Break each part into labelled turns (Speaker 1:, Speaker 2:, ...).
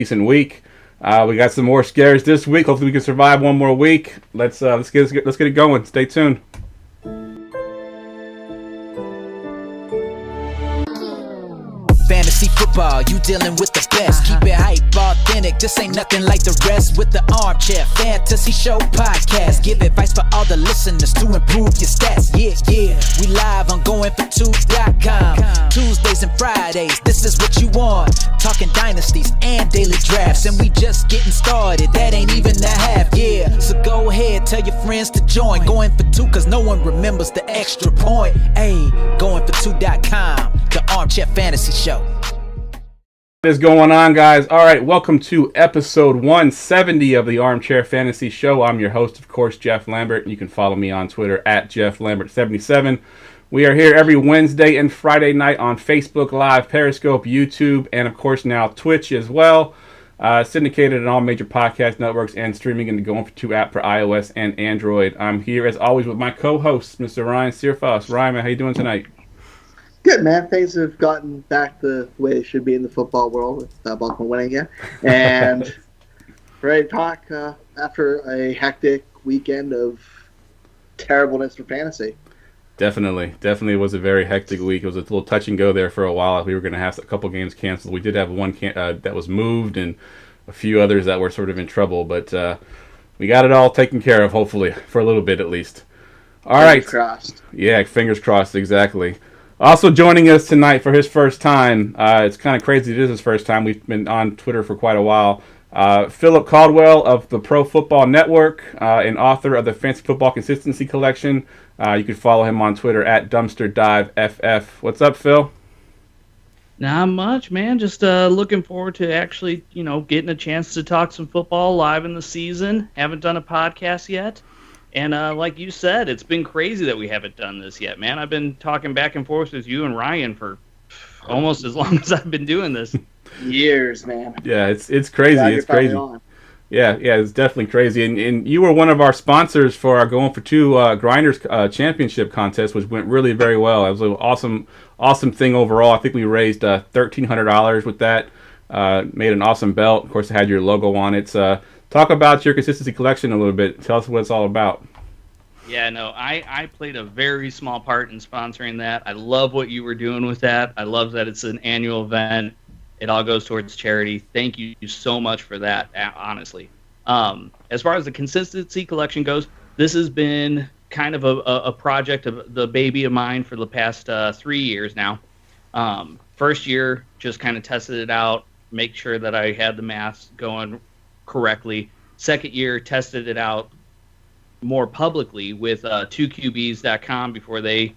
Speaker 1: decent week. We got some more scares this week. Hopefully we can survive one more week. Let's get it going. Stay tuned.
Speaker 2: Fantasy football, you dealing with the best. Keep it hype, authentic, this ain't nothing like the rest. With the Armchair Fantasy Show podcast, give advice for all the listeners to improve your stats. Yeah, we live on goingfor2.com. Tuesdays and Fridays, this is what you want. Talking dynasties and daily drafts, and we just getting started, that ain't even the half. Yeah, so go ahead, tell your friends to join. Going for two, cause no one remembers the extra point. Hey, goingfor2.com, the Armchair Fantasy Show.
Speaker 1: What is going on, guys? All right, welcome to episode 170 of the Armchair Fantasy Show. I'm your host, of course, Jeff Lambert, and you can follow me on Twitter at JeffLambert77. We are here every Wednesday and Friday night on Facebook Live, Periscope, YouTube, and of course now Twitch as well. Syndicated on all major podcast networks and streaming in the Going for Two app for iOS and Android. I'm here as always with my co-host, Mr. Ryan Searfoss. Ryan, how you doing tonight?
Speaker 3: Good, man. Things have gotten back the way they should be in the football world with Baltimore winning again. And ready to talk after a hectic weekend of terribleness for fantasy.
Speaker 1: Definitely was a very hectic week. It was a little touch and go there for a while. We were going to have a couple games canceled. We did have one that was moved and a few others that were sort of in trouble. But we got it all taken care of, hopefully, for a little bit at least. All right.
Speaker 3: Fingers crossed.
Speaker 1: Yeah, fingers crossed, exactly. Also joining us tonight for his first time, it's kind of crazy it is his first time. We've been on Twitter for quite a while. Phillip Caldwell of the Pro Football Network and author of the Fantasy Football Consistency Collection. You can follow him on Twitter at DumpsterDiveFF. What's up, Phil?
Speaker 4: Not much, man. Just looking forward to actually, getting a chance to talk some football live in the season. Haven't done a podcast yet. And like you said, it's been crazy that we haven't done this yet, man. I've been talking back and forth with you and Ryan for almost as long as I've been doing this.
Speaker 3: Years, man.
Speaker 1: Yeah, it's crazy. It's crazy. Yeah, it's definitely crazy. And you were one of our sponsors for our Going for Two Grinders Championship contest, which went really very well. It was an awesome thing overall. I think we raised $1,300 with that. Made an awesome belt. Of course, it had your logo on it. Talk about your consistency collection a little bit. Tell us what it's all about.
Speaker 4: Yeah, no, I played a very small part in sponsoring that. I love what you were doing with that. I love that it's an annual event. It all goes towards charity. Thank you so much for that, honestly. As far as the consistency collection goes, this has been kind of a project of the baby of mine for the past 3 years now. First year, just kind of tested it out, make sure that I had the math going correctly. Second year, tested it out more publicly with 2QBs.com before they,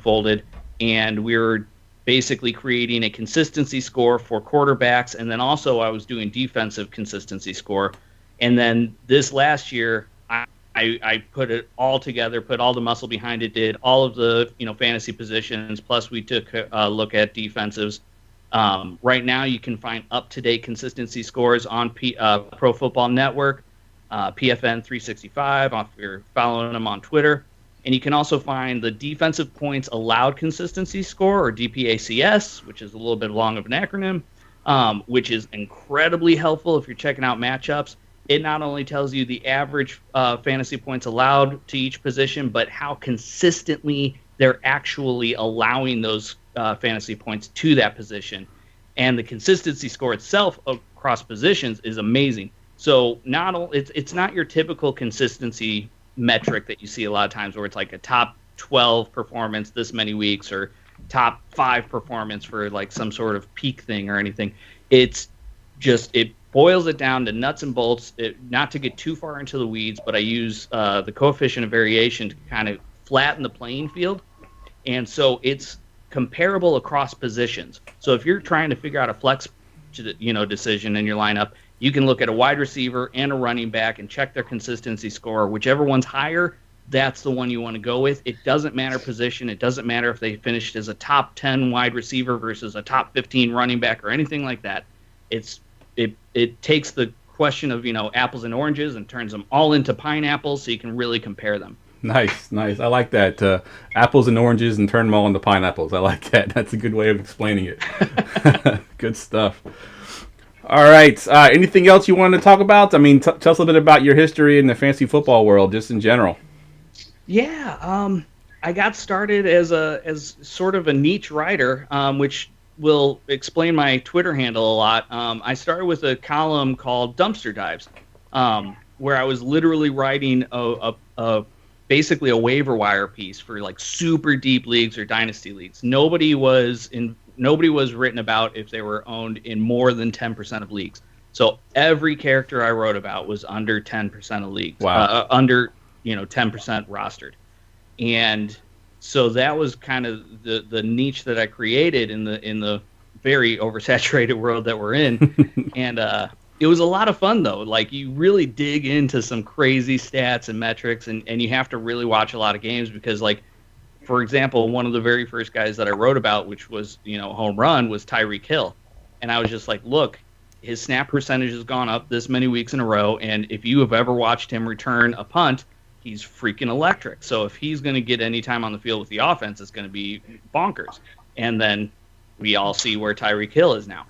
Speaker 4: folded, and we were basically creating a consistency score for quarterbacks, and then also I was doing defensive consistency score. And then this last year, I put it all together, put all the muscle behind it, did all of the fantasy positions, plus we took a look at defensives. Right now, you can find up-to-date consistency scores on Pro Football Network, PFN 365, if you're following them on Twitter. And you can also find the defensive points allowed consistency score, or DPACS, which is a little bit long of an acronym, which is incredibly helpful if you're checking out matchups. It not only tells you the average fantasy points allowed to each position, but how consistently they're actually allowing those fantasy points to that position. And the consistency score itself across positions is amazing. So it's not your typical consistency metric that you see a lot of times where it's like a top 12 performance this many weeks or top 5 performance for like some sort of peak thing or anything. It's just, it boils it down to nuts and bolts, not to get too far into the weeds, but I use the coefficient of variation to kind of flatten the playing field. And so it's comparable across positions. So if you're trying to figure out a flex decision in your lineup, you can look at a wide receiver and a running back and check their consistency score. Whichever one's higher, that's the one you want to go with. It doesn't matter position. It doesn't matter if they finished as a top 10 wide receiver versus a top 15 running back or anything like that. It takes the question of apples and oranges and turns them all into pineapples so you can really compare them.
Speaker 1: Nice. I like that. Apples and oranges and turn them all into pineapples. I like that. That's a good way of explaining it. Good stuff. All right. Anything else you wanted to talk about? I mean, tell us a little bit about your history in the fantasy football world, just in general.
Speaker 4: Yeah, I got started as sort of a niche writer, which will explain my Twitter handle a lot. I started with a column called Dumpster Dives, where I was literally writing basically a waiver wire piece for like super deep leagues or dynasty leagues. Nobody was written about if they were owned in more than 10% of leagues. So every character I wrote about was under 10% of leagues.
Speaker 1: Wow.
Speaker 4: Under 10% rostered. And so that was kind of the niche that I created in the very oversaturated world that we're in. And it was a lot of fun, though. Like, you really dig into some crazy stats and metrics, and you have to really watch a lot of games because, like, for example, one of the very first guys that I wrote about, which was, home run, was Tyreek Hill. And I was just like, look, his snap percentage has gone up this many weeks in a row, and if you have ever watched him return a punt, he's freaking electric. So if he's going to get any time on the field with the offense, it's going to be bonkers. And then we all see where Tyreek Hill is now.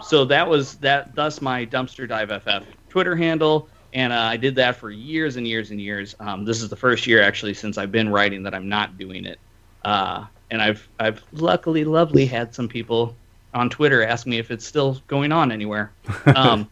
Speaker 4: So thus my Dumpster Dive FF Twitter handle. And I did that for years and years and years. This is the first year, actually, since I've been writing that I'm not doing it. And I've luckily had some people on Twitter ask me if it's still going on anywhere. And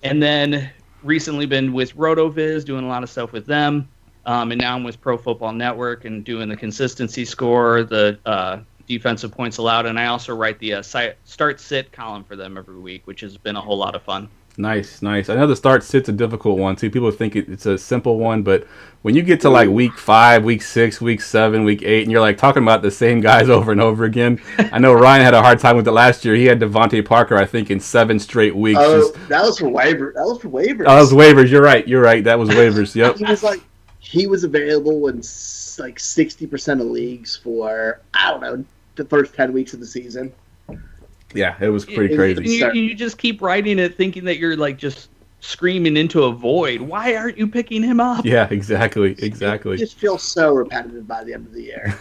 Speaker 4: then recently been with RotoViz, doing a lot of stuff with them. And now I'm with Pro Football Network and doing the consistency score, the defensive points allowed. And I also write the start-sit column for them every week, which has been a whole lot of fun.
Speaker 1: Nice. I know the start-sit's a difficult one, too. People think it's a simple one, but when you get to, like, week 5, week 6, week 7, week 8, and you're, like, talking about the same guys over and over again. I know Ryan had a hard time with it last year. He had Devontae Parker, I think, in 7 straight weeks.
Speaker 3: Oh, that was for waivers. Oh, that
Speaker 1: was waivers. You're right. That was waivers. Yep.
Speaker 3: He was available in, like, 60% of leagues for, I don't know, the first 10 weeks of the season.
Speaker 1: Yeah, it was pretty crazy.
Speaker 4: You just keep writing it thinking that you're like just screaming into a void. Why aren't you picking him up?
Speaker 1: Yeah, exactly.
Speaker 3: It just feels so repetitive by the end of the year.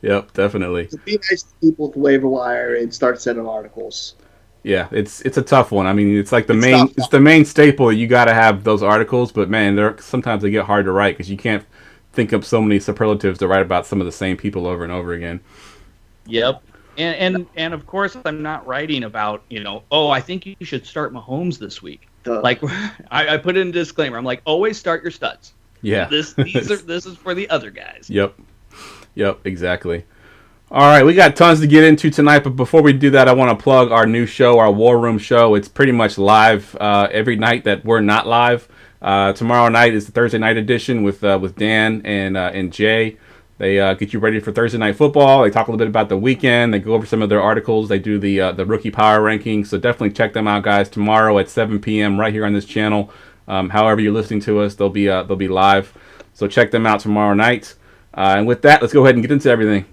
Speaker 1: Yep, definitely.
Speaker 3: So be nice to people with waiver wire and start sending articles.
Speaker 1: Yeah, it's a tough one. I mean, it's like the main staple. You got to have those articles, but man, sometimes they get hard to write because you can't think up so many superlatives to write about some of the same people over and over again.
Speaker 4: Yep. And of course, I'm not writing about, I think you should start Mahomes this week. Like, I put in a disclaimer. I'm like, always start your studs.
Speaker 1: Yeah.
Speaker 4: This is for the other guys.
Speaker 1: Yep, exactly. All right, we got tons to get into tonight, but before we do that, I want to plug our new show, our War Room show. It's pretty much live every night that we're not live. Tomorrow night is the Thursday night edition with Dan and Jay. They get you ready for Thursday Night Football. They talk a little bit about the weekend. They go over some of their articles. They do the rookie power rankings. So definitely check them out, guys. Tomorrow at 7 p.m. right here on this channel. However you're listening to us, they'll be live. So check them out tomorrow night. And with that, let's go ahead and get into everything.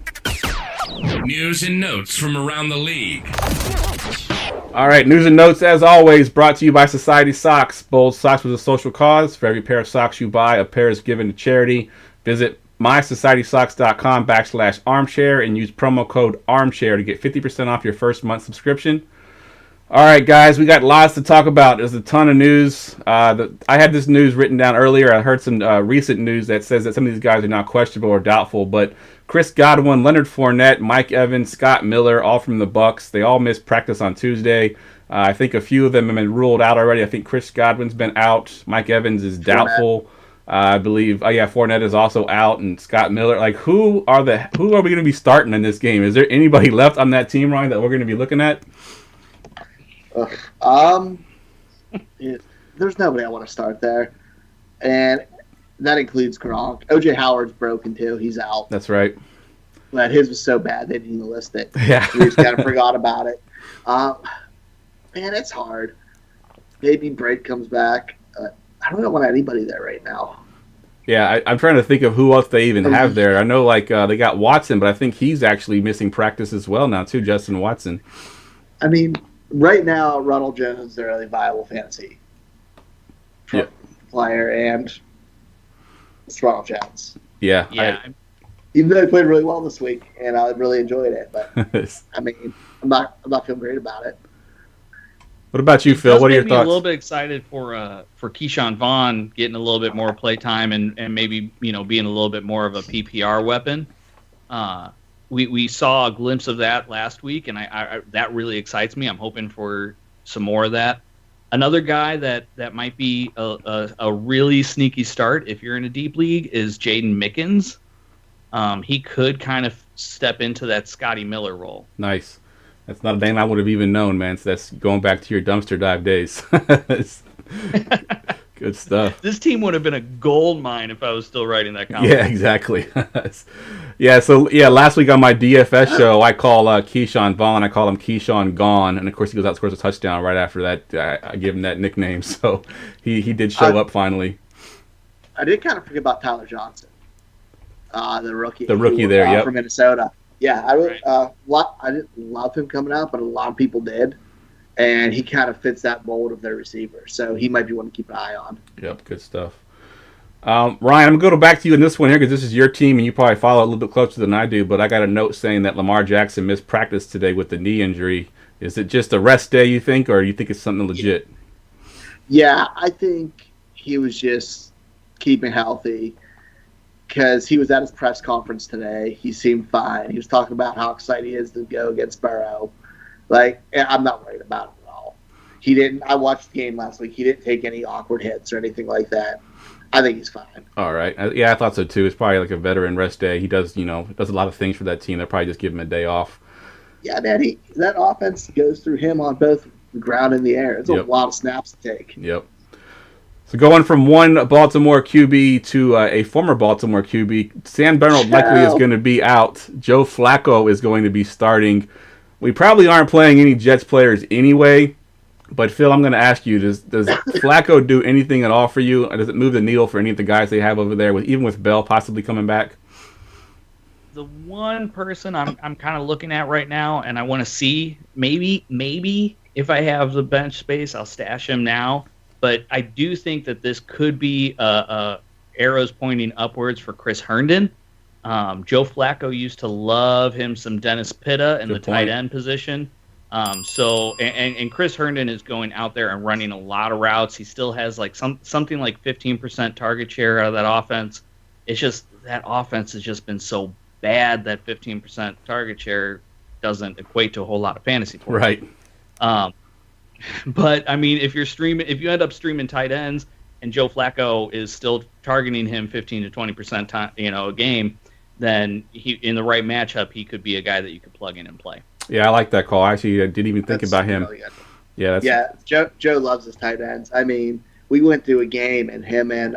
Speaker 5: News and notes from around the league.
Speaker 1: All right, news and notes, as always, brought to you by Society Socks. Bold Socks with a social cause. For every pair of socks you buy, a pair is given to charity. Visit mysocietysocks.com/armchair and use promo code armchair to get 50% off your first month subscription. All right, guys, we got lots to talk about. There's a ton of news. I had this news written down earlier. I heard some recent news that says that some of these guys are now questionable or doubtful, but Chris Godwin, Leonard Fournette, Mike Evans, Scott Miller, all from the Bucs. They all missed practice on Tuesday. I think a few of them have been ruled out already. I think Chris Godwin's been out. Mike Evans is doubtful. I believe, Fournette is also out, and Scott Miller. Like, who are we going to be starting in this game? Is there anybody left on that team, Ryan, that we're going to be looking at?
Speaker 3: There's nobody I want to start there, and that includes Gronk. OJ Howard's broken too; he's out.
Speaker 1: That's right.
Speaker 3: But his was so bad they didn't even list it.
Speaker 1: Yeah,
Speaker 3: we just kind of forgot about it. Man, it's hard. Maybe Brady comes back. I don't want anybody there right now.
Speaker 1: Yeah, I'm trying to think of who else they even have there. I know, they got Watson, but I think he's actually missing practice as well now, too, Justin Watson.
Speaker 3: I mean, right now, Ronald Jones is their only viable fantasy player, and it's Ronald Jones.
Speaker 1: Yeah.
Speaker 3: Even though he played really well this week, and I really enjoyed it, but I mean, I'm not feeling great about it.
Speaker 1: What about you,
Speaker 4: It
Speaker 1: Phil?
Speaker 4: does
Speaker 1: What are your
Speaker 4: make me a little
Speaker 1: thoughts?
Speaker 4: bit excited for Keyshawn Vaughn getting a little bit more play time and maybe being a little bit more of a PPR weapon. We saw a glimpse of that last week, and I that really excites me. I'm hoping for some more of that. Another guy that might be a really sneaky start if you're in a deep league is Jaden Mickens. He could kind of step into that Scotty Miller role.
Speaker 1: Nice. That's not a name I would have even known, man. So that's going back to your dumpster dive days. It's good stuff.
Speaker 4: This team would have been a gold mine if I was still writing that column.
Speaker 1: Yeah, exactly. Last week on my DFS show, I call Keyshawn Vaughn. I call him Keyshawn Gone, and of course he goes out and scores a touchdown right after that. I give him that nickname, so he did show up finally.
Speaker 3: I did kind of forget about Tyler Johnson, the rookie.
Speaker 1: The rookie there, yep.
Speaker 3: From Minnesota. Yeah, I didn't love him coming out, but a lot of people did, and he kind of fits that mold of their receiver. So he might be one to keep an eye on.
Speaker 1: Yep, good stuff. Ryan, I'm going to go back to you in this one here because this is your team, and you probably follow it a little bit closer than I do, but I got a note saying that Lamar Jackson missed practice today with the knee injury. Is it just a rest day, you think, or you think it's something legit?
Speaker 3: Yeah, I think he was just keeping healthy because he was at his press conference today. He seemed fine. He was talking about how excited he is to go against Burrow. I'm not worried about it at all. He didn't. I watched the game last week. He didn't take any awkward hits or anything like that. I think he's fine.
Speaker 1: All right. I thought so too. It's probably like a veteran rest day. He does a lot of things for that team. They'll probably just give him a day off.
Speaker 3: Yeah, man. That offense goes through him on both the ground and the air. It's a lot of snaps to take.
Speaker 1: Yep. So going from one Baltimore QB to a former Baltimore QB, Sam Darnold likely is going to be out. Joe Flacco is going to be starting. We probably aren't playing any Jets players anyway, but Phil, I'm going to ask you, does Flacco do anything at all for you? Does it move the needle for any of the guys they have over there, even with Bell possibly coming back?
Speaker 4: The one person I'm kind of looking at right now, and I want to see, maybe if I have the bench space, I'll stash him now. But I do think that this could be arrows pointing upwards for Chris Herndon. Joe Flacco used to love him some Dennis Pitta in the tight end position. And Chris Herndon is going out there and running a lot of routes. He still has like something like 15% target share out of that offense. It's just that offense has just been so bad that 15% target share doesn't equate to a whole lot of fantasy points.
Speaker 1: Right.
Speaker 4: But I mean, if you end up streaming tight ends and Joe Flacco is still targeting him 15 to 20% time, a game, then in the right matchup, he could be a guy that you could plug in and play.
Speaker 1: Yeah, I like that call. Actually, I didn't even think about him. Really
Speaker 3: Joe loves his tight ends. I mean, we went through a game and him and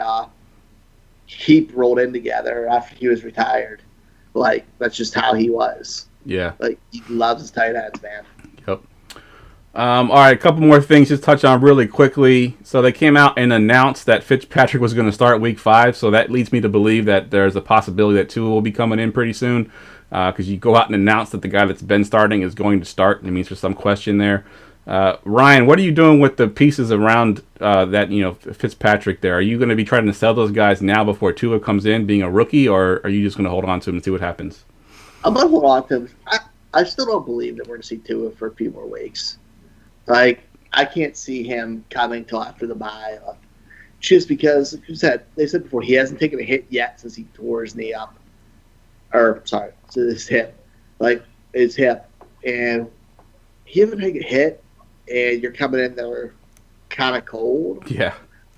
Speaker 3: Heap rolled in together after he was retired. Like, that's just how he was.
Speaker 1: Yeah.
Speaker 3: Like, he loves his tight ends, man.
Speaker 1: Yep. All right, a couple more things just touch on really quickly. So they came out and announced that Fitzpatrick was going to start Week 5, so that leads me to believe that there's a possibility that Tua will be coming in pretty soon because you go out and announce that the guy that's been starting is going to start. It means there's some question there. Ryan, what are you doing with the pieces around that Fitzpatrick there? Are you going to be trying to sell those guys now before Tua comes in, being a rookie, or are you just going to hold on to him and see what happens?
Speaker 3: I'm going to hold on to him. I still don't believe that we're going to see Tua for a few more weeks. Like, I can't see him coming till after the bye. Just because, like you said, they said before, he hasn't taken a hit yet since he tore his knee up. His hip. Like, his hip. And he hasn't taken a hit, and you're coming in there kind of cold.
Speaker 1: Yeah.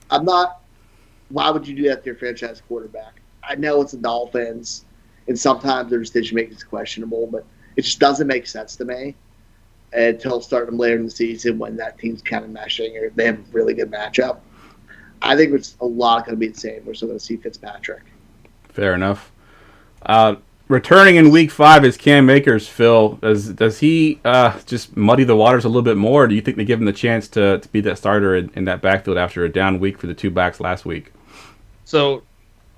Speaker 3: Why would you do that to your franchise quarterback? I know it's the Dolphins, and sometimes their decision-making is questionable, but it just doesn't make sense to me until starting later in the season when that team's kind of meshing or they have a really good matchup. I think it's a lot going to be the same. We're still going to see Fitzpatrick.
Speaker 1: Fair enough. Returning in Week 5 is Cam Akers, Phil. Does he just muddy the waters a little bit more, or do you think they give him the chance to be that starter in that backfield after a down week for the two backs last week?
Speaker 4: So,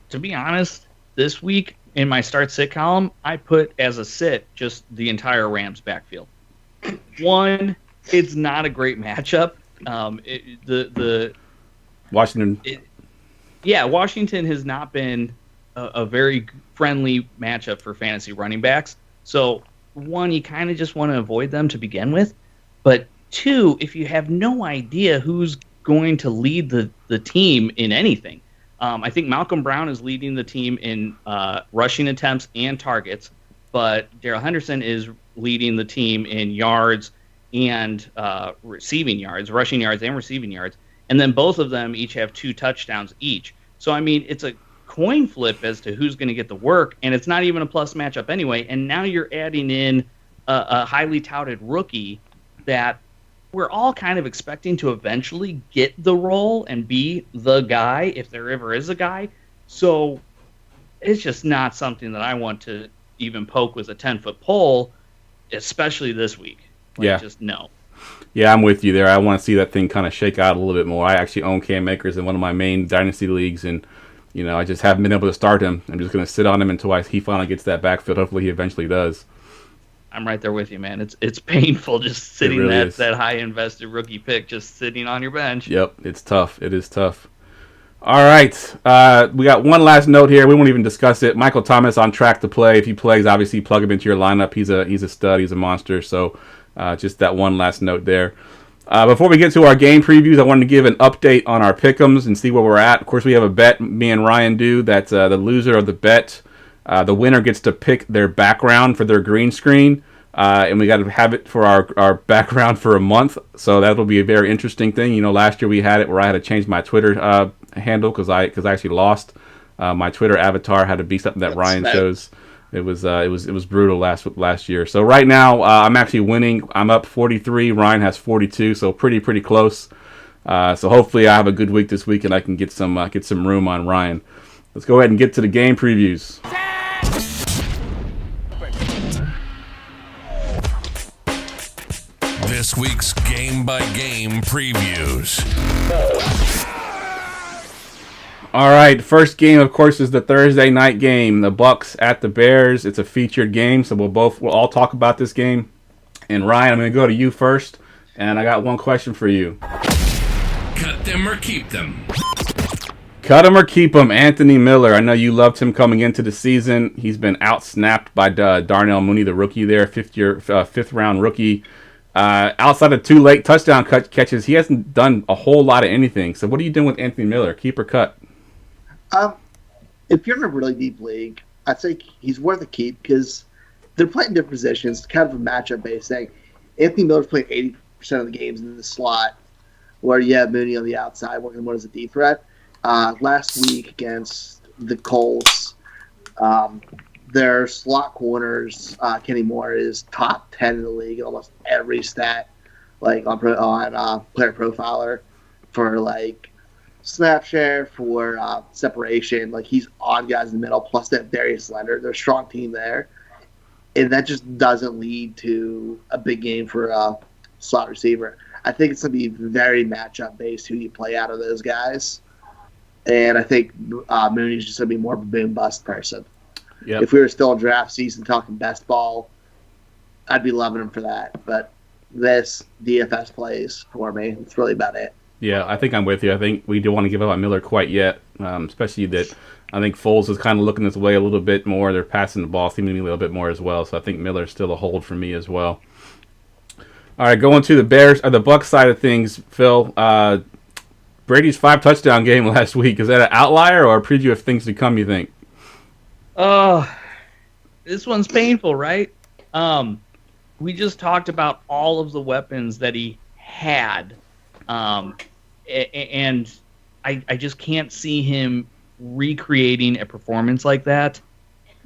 Speaker 4: to be honest, this week in my start-sit column, I put as a sit just the entire Rams backfield. One, it's not a great matchup.
Speaker 1: Washington.
Speaker 4: Washington has not been a very friendly matchup for fantasy running backs. So, one, you kind of just want to avoid them to begin with. But Two, if you have no idea who's going to lead the team in anything. I think Malcolm Brown is leading the team in rushing attempts and targets, but Darrell Henderson is leading the team in yards and receiving yards, rushing yards and receiving yards. And then both of them each have 2 touchdowns each. So, I mean, it's a coin flip as to who's going to get the work, and it's not even a plus matchup anyway. And now you're adding in a highly touted rookie that we're all kind of expecting to eventually get the role and be the guy, if there ever is a guy. So it's just not something that I want to even poke with a 10-foot pole, especially this week. Just no.
Speaker 1: Yeah, I'm with you there. I want to see that thing kind of shake out a little bit more. I actually own Cam Akers in one of my main dynasty leagues, and I just haven't been able to start him. I'm just going to sit on him until he finally gets that backfield. Hopefully he eventually does.
Speaker 4: I'm right there with you, man. It's painful just sitting
Speaker 1: really
Speaker 4: that high invested rookie pick just sitting on your bench.
Speaker 1: Yep, it's tough. It is tough. All right, we got one last note here. We won't even discuss it. Michael Thomas on track to play. If he plays, obviously plug him into your lineup. He's a stud. He's a monster. So just that one last note there. Before we get to our game previews, I wanted to give an update on our pick'ems and see where we're at. Of course, we have a bet me and Ryan do. That's the loser of the bet. The winner gets to pick their background for their green screen, and we got to have it for our background for a month. So that'll be a very interesting thing. Last year we had it where I had to change my Twitter handle because I actually lost my Twitter avatar. Had to be something that Ryan chose. It was brutal last year. So right now I'm actually winning. I'm up 43. Ryan has 42. So pretty close. So hopefully I have a good week this week and I can get some room on Ryan. Let's go ahead and get to the game previews.
Speaker 5: This week's game-by-game previews.
Speaker 1: All right, first game, of course, is the Thursday night game, the Bucs at the Bears. It's a featured game, so we'll all talk about this game. And Ryan, I'm going to go to you first, and I got one question for you.
Speaker 5: Cut them or keep them?
Speaker 1: Cut him or keep him, Anthony Miller. I know you loved him coming into the season. He's been out-snapped by Darnell Mooney, the rookie there, fifth-round rookie. Outside of 2 late touchdown catches, he hasn't done a whole lot of anything. So what are you doing with Anthony Miller? Keep or cut?
Speaker 3: If you're in a really deep league, I'd say he's worth a keep because they're playing different positions. It's kind of a matchup-based thing. Anthony Miller's playing 80% of the games in the slot, where you have Mooney on the outside working more as a deep threat. Last week against the Colts, their slot corners, Kenny Moore is top 10 in the league in almost every stat, like on Player Profiler, for like snap share, for separation. Like he's on guys in the middle. Plus that Darius Leonard, they're a strong team there, and that just doesn't lead to a big game for a slot receiver. I think it's going to be very matchup based who you play out of those guys, and I think Mooney's just going to be more of a boom bust person. Yep. If we were still in draft season talking best ball, I'd be loving him for that. But this DFS plays for me. That's really about it.
Speaker 1: Yeah, I think I'm with you. I think we don't want to give up on Miller quite yet, especially that I think Foles is kind of looking this way a little bit more. They're passing the ball seemingly a little bit more as well. So I think Miller's still a hold for me as well. All right, going to the Bears or the Bucs side of things, Phil. Brady's 5 touchdown game last week. Is that an outlier or a preview of things to come, you think?
Speaker 4: This one's painful, right? We just talked about all of the weapons that he had, and I just can't see him recreating a performance like that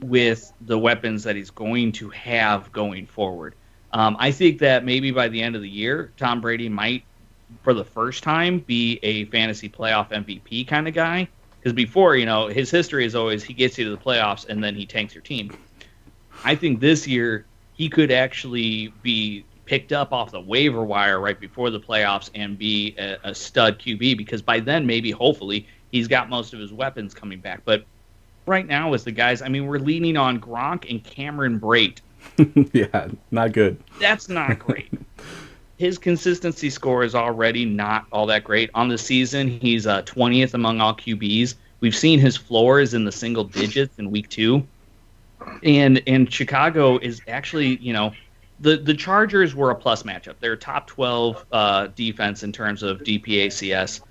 Speaker 4: with the weapons that he's going to have going forward. I think that maybe by the end of the year, Tom Brady might, for the first time, be a fantasy playoff MVP kind of guy. Because before, his history is always he gets you to the playoffs and then he tanks your team. I think this year he could actually be picked up off the waiver wire right before the playoffs and be a stud QB because by then, maybe, hopefully, he's got most of his weapons coming back. But right now with the guys, we're leaning on Gronk and Cameron Brate.
Speaker 1: Yeah, not good.
Speaker 4: That's not great. His consistency score is already not all that great. On the season, he's 20th among all QBs. We've seen his floor is in the single digits in week 2. And Chicago is actually, the Chargers were a plus matchup. They're top 12 defense in terms of DPACS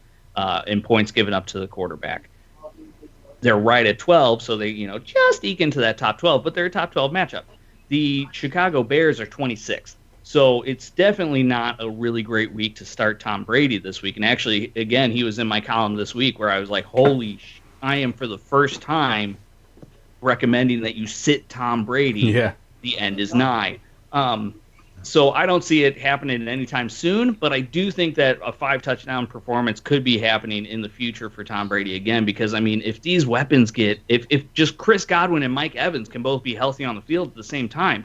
Speaker 4: in points given up to the quarterback. They're right at 12, so they just eke into that top 12, but they're a top 12 matchup. The Chicago Bears are 26th. So it's definitely not a really great week to start Tom Brady this week. And actually, again, he was in my column this week where I was like, I am for the first time recommending that you sit Tom Brady.
Speaker 1: Yeah.
Speaker 4: The end is nigh. So I don't see it happening anytime soon, but I do think that a 5-touchdown performance could be happening in the future for Tom Brady again, because, I mean, if these weapons if just Chris Godwin and Mike Evans can both be healthy on the field at the same time,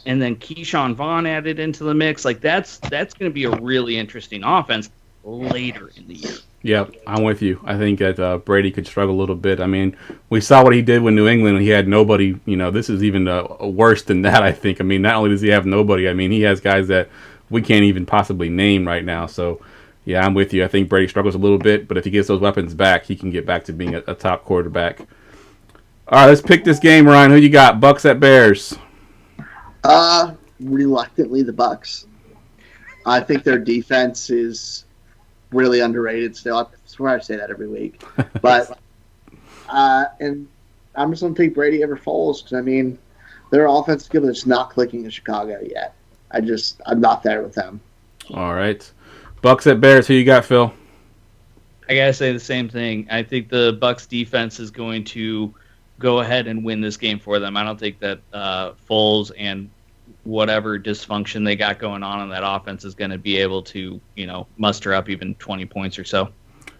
Speaker 4: and then Keyshawn Vaughn added into the mix, like that's going to be a really interesting offense later in the year.
Speaker 1: Yep, I'm with you. I think that Brady could struggle a little bit. I mean, we saw what he did with New England. He had nobody. This is even worse than that, I think. I mean, not only does he have nobody, I mean, he has guys that we can't even possibly name right now. So, yeah, I'm with you. I think Brady struggles a little bit, but if he gets those weapons back, he can get back to being a top quarterback. All right, let's pick this game, Ryan. Who you got? Bucks at Bears?
Speaker 3: Reluctantly, the Bucks. I think their defense is really underrated still. I swear I say that every week. But and I'm just going to take Brady over Foles because, I mean, their offensive skill is not clicking in Chicago yet. I'm not there with them.
Speaker 1: All right. Bucks at Bears. Who you got, Phil?
Speaker 4: I got to say the same thing. I think the Bucks defense is going to go ahead and win this game for them. I don't think that Foles and whatever dysfunction they got going on in that offense is going to be able to, muster up even 20 points or so.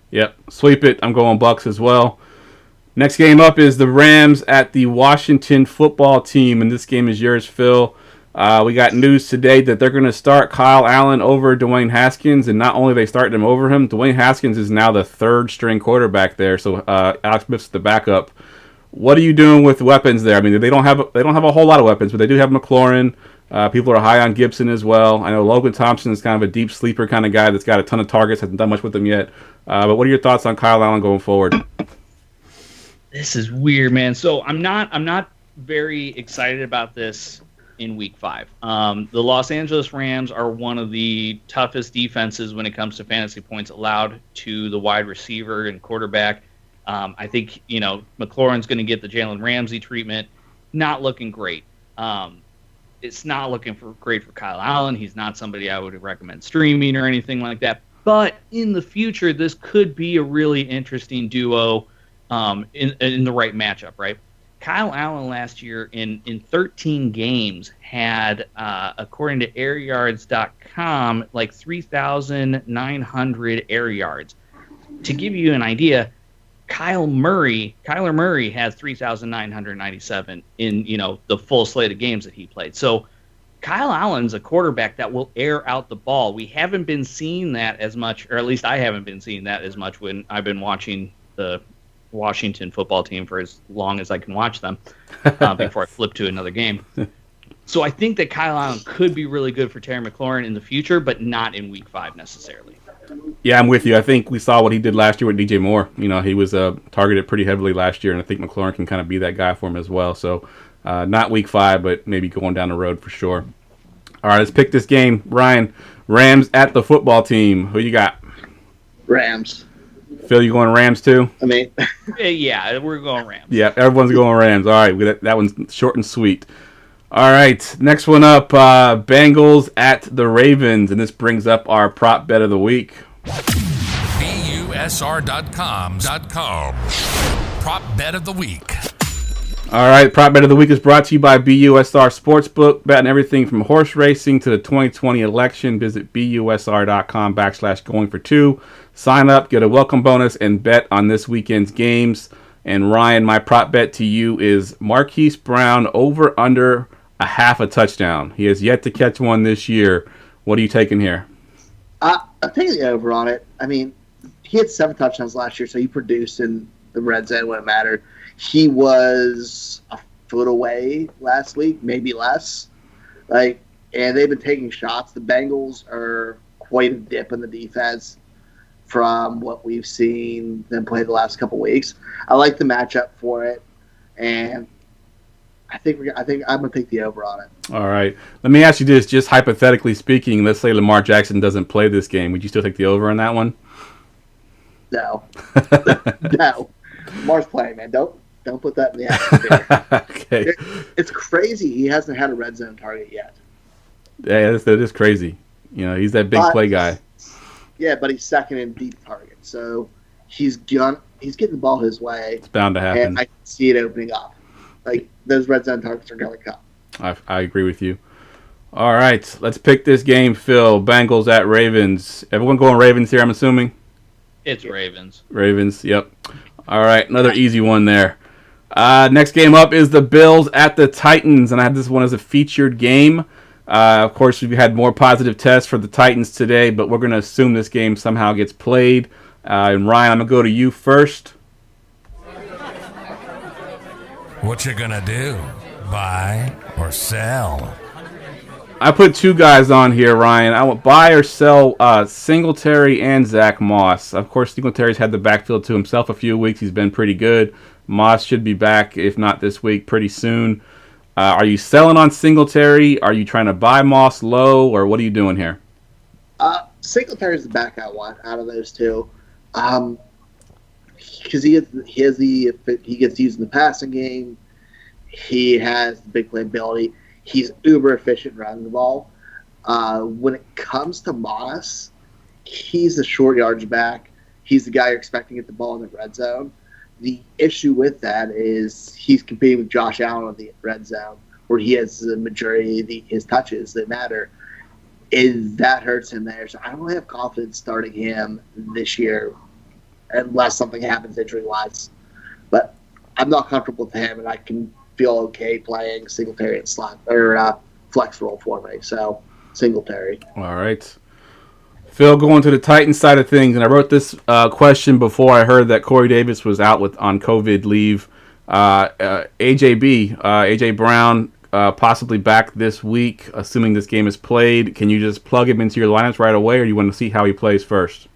Speaker 1: Yep, sweep it. I'm going Bucks as well. Next game up is the Rams at the Washington football team, and this game is yours, Phil. We got news today that they're going to start Kyle Allen over Dwayne Haskins, and not only are they starting him over him, Dwayne Haskins is now the third-string quarterback there, so Alex Smith's the backup. What are you doing with weapons there? I mean, they don't have a whole lot of weapons, but they do have McLaurin. People are high on Gibson as well. I know Logan Thompson is kind of a deep sleeper kind of guy that's got a ton of targets, hasn't done much with them yet. But what are your thoughts on Kyle Allen going forward?
Speaker 4: This is weird, man. So I'm not very excited about this in Week 5. The Los Angeles Rams are one of the toughest defenses when it comes to fantasy points allowed to the wide receiver and quarterback. I think McLaurin's going to get the Jalen Ramsey treatment. Not looking great. It's not looking great for Kyle Allen. He's not somebody I would recommend streaming or anything like that. But in the future, this could be a really interesting duo in the right matchup, right? Kyle Allen last year in 13 games had, according to airyards.com, like 3,900 air yards. To give you an idea, Kyler Murray has 3,997 in the full slate of games that he played. So Kyle Allen's a quarterback that will air out the ball. We haven't been seeing that as much, or at least I haven't been seeing that as much when I've been watching the Washington football team for as long as I can watch them before I flip to another game. So I think that Kyle Allen could be really good for Terry McLaurin in the future, but not in Week 5 necessarily.
Speaker 1: Yeah, I'm with you. I think we saw what he did last year with DJ Moore. He was targeted pretty heavily last year, and I think McLaurin can kind of be that guy for him as well. So not Week 5, but maybe going down the road for sure. All right, let's pick this game. Ryan, Rams at the football team. Who you got?
Speaker 3: Rams.
Speaker 1: Phil, you going Rams too?
Speaker 3: I mean,
Speaker 4: yeah, we're going Rams.
Speaker 1: Yeah, everyone's going Rams. All right, that one's short and sweet. All right, next one up, Bengals at the Ravens, and this brings up our prop bet of the week.
Speaker 5: BUSR.com. Prop bet of the week.
Speaker 1: All right, prop bet of the week is brought to you by BUSR Sportsbook. Betting everything from horse racing to the 2020 election. Visit BUSR.com/going-for-2. Sign up, get a welcome bonus, and bet on this weekend's games. And Ryan, my prop bet to you is Marquise Brown over under a half a touchdown. He has yet to catch one this year. What are you taking here?
Speaker 3: I'm taking the over on it. I mean, he had 7 touchdowns last year, so he produced in the red zone when it mattered. He was a foot away last week, maybe less. And they've been taking shots. The Bengals are quite a dip in the defense from what we've seen them play the last couple weeks. I like the matchup for it, and I think I'm gonna take the over on it.
Speaker 1: All right. Let me ask you this, just hypothetically speaking. Let's say Lamar Jackson doesn't play this game. Would you still take the over on that one?
Speaker 3: No, no. Lamar's playing, man. Don't put that in the atmosphere.
Speaker 1: Okay.
Speaker 3: It's crazy. He hasn't had a red zone target yet.
Speaker 1: Yeah, that is crazy. You know, he's that big play guy.
Speaker 3: Yeah, but he's second in deep target, so he's getting the ball his way.
Speaker 1: It's bound to happen.
Speaker 3: And I can see it opening up. Like, those red zone targets are going to come.
Speaker 1: I agree with you. All right, let's pick this game, Phil. Bengals at Ravens. Everyone going Ravens here, I'm assuming?
Speaker 4: It's Ravens.
Speaker 1: Ravens, yep. All right, another easy one there. Next game up is the Bills at the Titans, and I had this one as a featured game. Of course, we've had more positive tests for the Titans today, but we're going to assume this game somehow gets played. And Ryan, I'm going to go to you first.
Speaker 5: What you gonna do? Buy or sell?
Speaker 1: I put two guys on here, Ryan. I want buy or sell Singletary and Zach Moss. Of course, Singletary's had the backfield to himself a few weeks. He's been pretty good. Moss should be back, if not this week, pretty soon. Are you selling on Singletary? Are you trying to buy Moss low, or what are you doing here?
Speaker 3: Singletary's the back I want out of those two, because he gets used in the passing game. He has the big playability. He's uber efficient running the ball. When it comes to Moss, he's the short yardage back. He's the guy you're expecting to get the ball in the red zone. The issue with that is he's competing with Josh Allen in the red zone, where he has the majority of his touches that matter. That hurts him there. So I don't really have confidence starting him this year unless something happens injury-wise. But I'm not comfortable with him, and I can feel okay playing Singletary and slot or flex role for me. So Singletary.
Speaker 1: All right. Phil, going to the Titans side of things, and I wrote this question before I heard that Corey Davis was out on COVID leave. AJ Brown, possibly back this week, assuming this game is played. Can you just plug him into your lineups right away, or do you want to see how he plays first?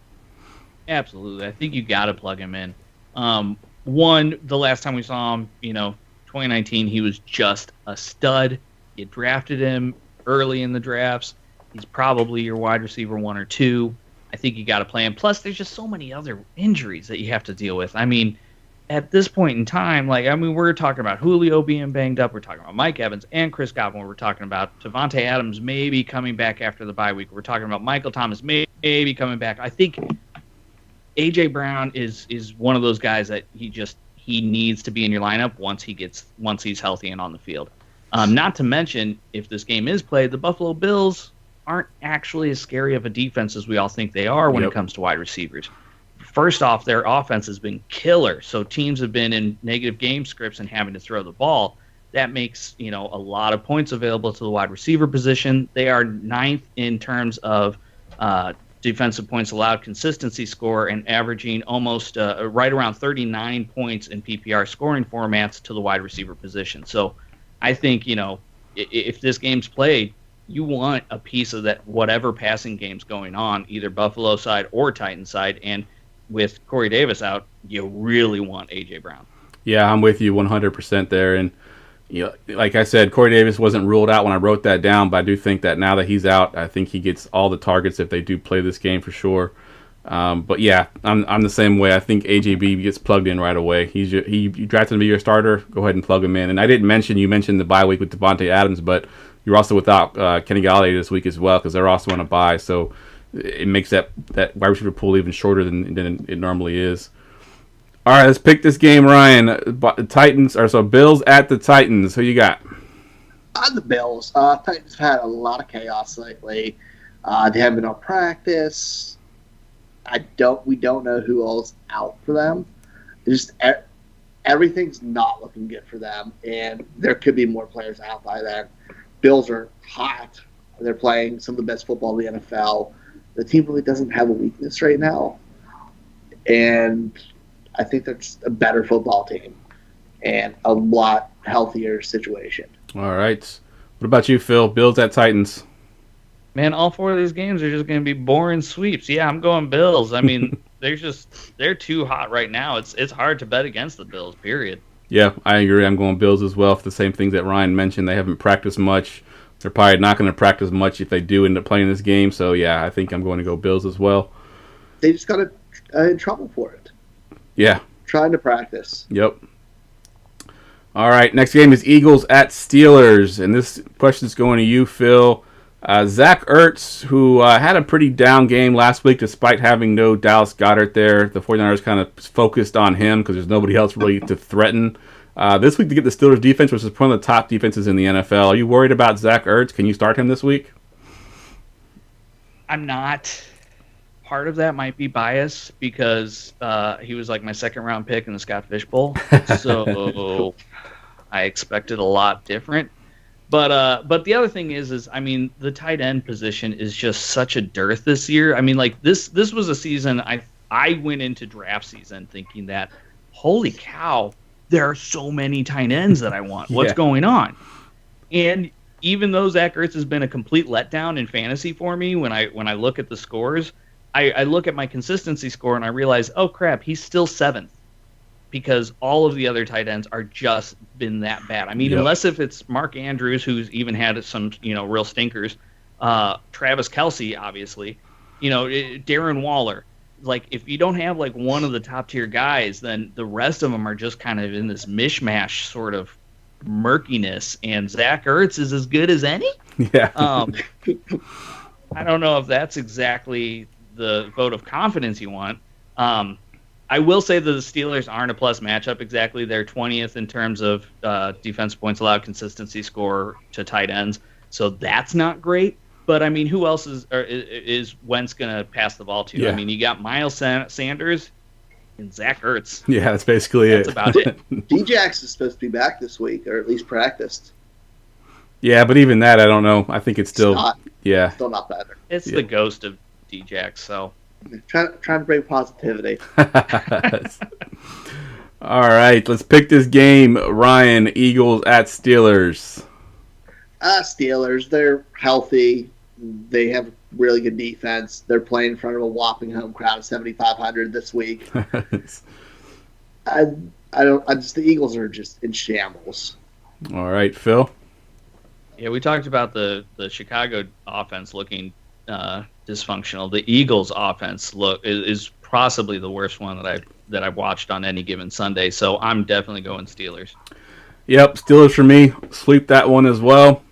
Speaker 4: Absolutely. I think you got to plug him in. The last time we saw him, 2019, he was just a stud. You drafted him early in the drafts. He's probably your wide receiver 1 or 2. I think you got to play him. Plus, there's just so many other injuries that you have to deal with. I mean, at this point in time, we're talking about Julio being banged up. We're talking about Mike Evans and Chris Godwin. We're talking about Devontae Adams maybe coming back after the bye week. We're talking about Michael Thomas maybe coming back. I think A.J. Brown is one of those guys that he needs to be in your lineup once he's healthy and on the field. Not to mention, if this game is played, the Buffalo Bills aren't actually as scary of a defense as we all think they are when it comes to wide receivers. First off, their offense has been killer, so teams have been in negative game scripts and having to throw the ball. That makes a lot of points available to the wide receiver position. They are 9th in terms of defensive points allowed consistency score and averaging almost right around 39 points in PPR scoring formats to the wide receiver position. So I think, if this game's played, you want a piece of that whatever passing game's going on, either Buffalo side or Titan side. And with Corey Davis out, you really want A.J. Brown.
Speaker 1: Yeah, I'm with you 100% there. And like I said, Corey Davis wasn't ruled out when I wrote that down, but I do think that now that he's out, I think he gets all the targets if they do play this game for sure. But yeah, I'm the same way. I think AJB gets plugged in right away. You drafted him to be your starter. Go ahead and plug him in. And I didn't mention, you mentioned the bye week with Devontae Adams, but you're also without Kenny Galladay this week as well because they're also on a bye. So it makes that wide receiver pool even shorter than it normally is. All right, let's pick this game, Ryan. Bills at the Titans. Who you got?
Speaker 3: The Bills. Titans have had a lot of chaos lately. They haven't been on practice. We don't know who all's out for them. Everything's not looking good for them, and there could be more players out by then. Bills are hot. They're playing some of the best football in the NFL. The team really doesn't have a weakness right now, and I think they're just a better football team and a lot healthier situation. All
Speaker 1: right. What about you, Phil? Bills at Titans.
Speaker 4: Man, all 4 of these games are just going to be boring sweeps. Yeah, I'm going Bills. I mean, they're too hot right now. It's hard to bet against the Bills, period.
Speaker 1: Yeah, I agree. I'm going Bills as well for the same things that Ryan mentioned. They haven't practiced much. They're probably not going to practice much if they do end up playing this game. So, yeah, I think I'm going to go Bills as well.
Speaker 3: They just got in trouble for it.
Speaker 1: Yeah.
Speaker 3: Trying to practice.
Speaker 1: Yep. All right, next game is Eagles at Steelers. And this question is going to you, Phil. Zach Ertz, who had a pretty down game last week despite having no Dallas Goedert there. The 49ers kind of focused on him because there's nobody else really to threaten. This week to get the Steelers defense, which is one of the top defenses in the NFL. Are you worried about Zach Ertz? Can you start him this week?
Speaker 4: I'm not. Part of that might be bias because he was like my second-round pick in the Scott Fish Bowl. So I expected a lot different. But the other thing is I mean, the tight end position is just such a dearth this year. I mean, like this was a season I went into draft season thinking that, holy cow, there are so many tight ends that I want. What's going on? And even though Zach Ertz has been a complete letdown in fantasy for me, when I look at the scores, I look at my consistency score and I realize, oh crap, he's still 7th. Because all of the other tight ends are just been that bad. I mean, unless if it's Mark Andrews, who's even had some, real stinkers, Travis Kelce, obviously, Darren Waller. Like, if you don't have, like, one of the top-tier guys, then the rest of them are just kind of in this mishmash sort of murkiness, and Zach Ertz is as good as any?
Speaker 1: Yeah.
Speaker 4: I don't know if that's exactly the vote of confidence you want. I will say that the Steelers aren't a plus matchup exactly. They're 20th in terms of defense points allowed, consistency score to tight ends. So that's not great. But, I mean, who else is Wentz going to pass the ball to?
Speaker 1: Yeah.
Speaker 4: I mean, you got Miles Sanders and Zach Ertz.
Speaker 1: Yeah, that's basically
Speaker 4: That's about it.
Speaker 3: D-Jax is supposed to be back this week, or at least practiced.
Speaker 1: Yeah, but even that, I don't know. I think it's still...
Speaker 3: Still not better.
Speaker 4: It's the ghost of D-Jax, so...
Speaker 3: Trying to bring positivity.
Speaker 1: All right, let's pick this game. Ryan, Eagles at Steelers.
Speaker 3: Steelers, they're healthy. They have really good defense. They're playing in front of a whopping home crowd of 7,500 this week. The Eagles are just in shambles.
Speaker 1: All right, Phil.
Speaker 4: Yeah, we talked about the Chicago offense looking dysfunctional. The Eagles' offense is possibly the worst one that I've watched on any given Sunday. So I'm definitely going Steelers.
Speaker 1: Yep, Steelers for me. Sweep that one as well.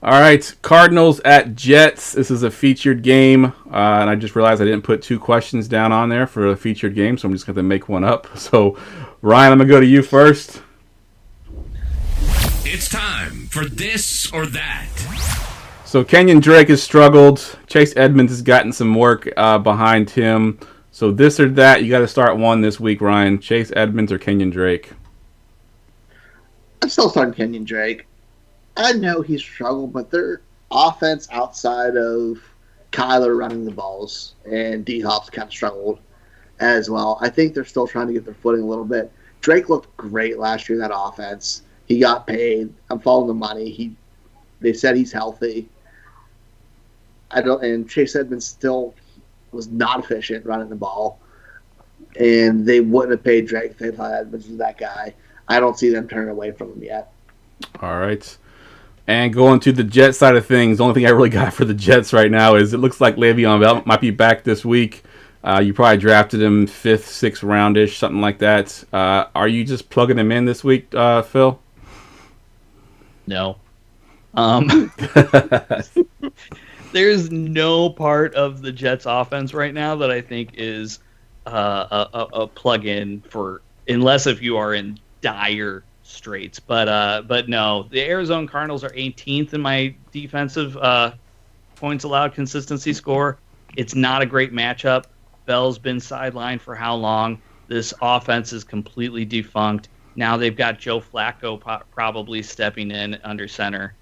Speaker 1: All right, Cardinals at Jets. This is a featured game, and I just realized I didn't put 2 questions down on there for a featured game, so I'm just going to make one up. So, Ryan, I'm going to go to you first.
Speaker 5: It's time for this or that.
Speaker 1: So Kenyon Drake has struggled. Chase Edmonds has gotten some work behind him. So this or that, you got to start one this week, Ryan. Chase Edmonds or Kenyon Drake?
Speaker 3: I'm still starting Kenyon Drake. I know he's struggled, but their offense outside of Kyler running the balls and D-Hop's kind of struggled as well. I think they're still trying to get their footing a little bit. Drake looked great last year in that offense. He got paid. I'm following the money. They said he's healthy. And Chase Edmonds still was not efficient running the ball. And they wouldn't have paid Drake if they thought Edmonds was that guy. I don't see them turning away from him yet.
Speaker 1: All right. And going to the Jets side of things, the only thing I really got for the Jets right now is it looks like Le'Veon Bell might be back this week. You probably drafted him 5th, 6th roundish, something like that. Are you just plugging him in this week, Phil?
Speaker 4: No. There's no part of the Jets offense right now that I think is a plug-in for, unless if you are in dire straits. But no, the Arizona Cardinals are 18th in my defensive points allowed consistency score. It's not a great matchup. Bell's been sidelined for how long? This offense is completely defunct. Now they've got Joe Flacco probably stepping in under center.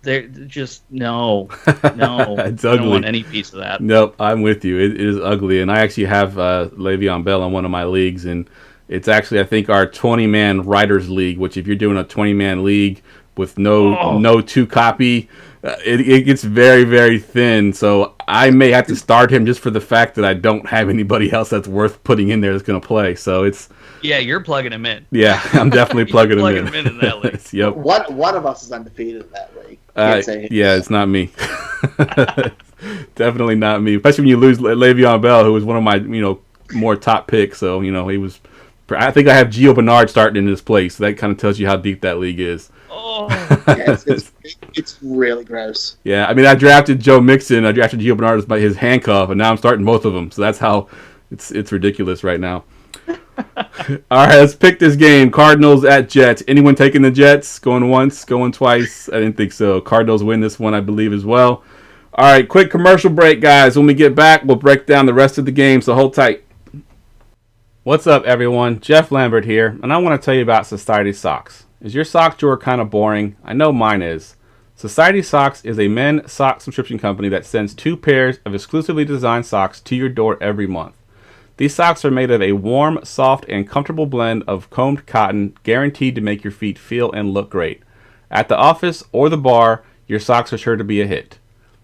Speaker 4: They're just no.
Speaker 1: It's
Speaker 4: I
Speaker 1: ugly.
Speaker 4: don't want any piece of that.
Speaker 1: Nope, I'm with you. It is ugly, and I actually have Le'Veon Bell in one of my leagues, and it's actually I think our 20-man writers league. Which if you're doing a 20-man league with no 2 copy, It gets very, very thin, so I may have to start him just for the fact that I don't have anybody else that's worth putting in there that's going to play. So it's
Speaker 4: you're plugging him in.
Speaker 1: Yeah, I'm definitely plugging him
Speaker 4: in that league.
Speaker 1: Yep.
Speaker 3: One of us is undefeated in that league.
Speaker 1: Yeah, it's not me. Definitely not me. Especially when you lose Le'Veon Bell, who was one of my more top picks. So he was. I think I have Gio Bernard starting in his place. So that kind of tells you how deep that league is.
Speaker 4: Oh,
Speaker 3: yeah, it's really gross.
Speaker 1: Yeah, I mean, I drafted Joe Mixon. I drafted Gio Bernard as his handcuff, and now I'm starting both of them. So that's how it's ridiculous right now. All right, let's pick this game. Cardinals at Jets. Anyone taking the Jets? Going once, going twice? I didn't think so. Cardinals win this one, I believe, as well. All right, quick commercial break, guys. When we get back, we'll break down the rest of the game, so hold tight. What's up, everyone? Jeff Lambert here, and I want to tell you about Society Socks. Is your sock drawer kind of boring? I know mine is. Society Socks is a men's sock subscription company that sends 2 pairs of exclusively designed socks to your door every month. These socks are made of a warm, soft, and comfortable blend of combed cotton, guaranteed to make your feet feel and look great. At the office or the bar, your socks are sure to be a hit.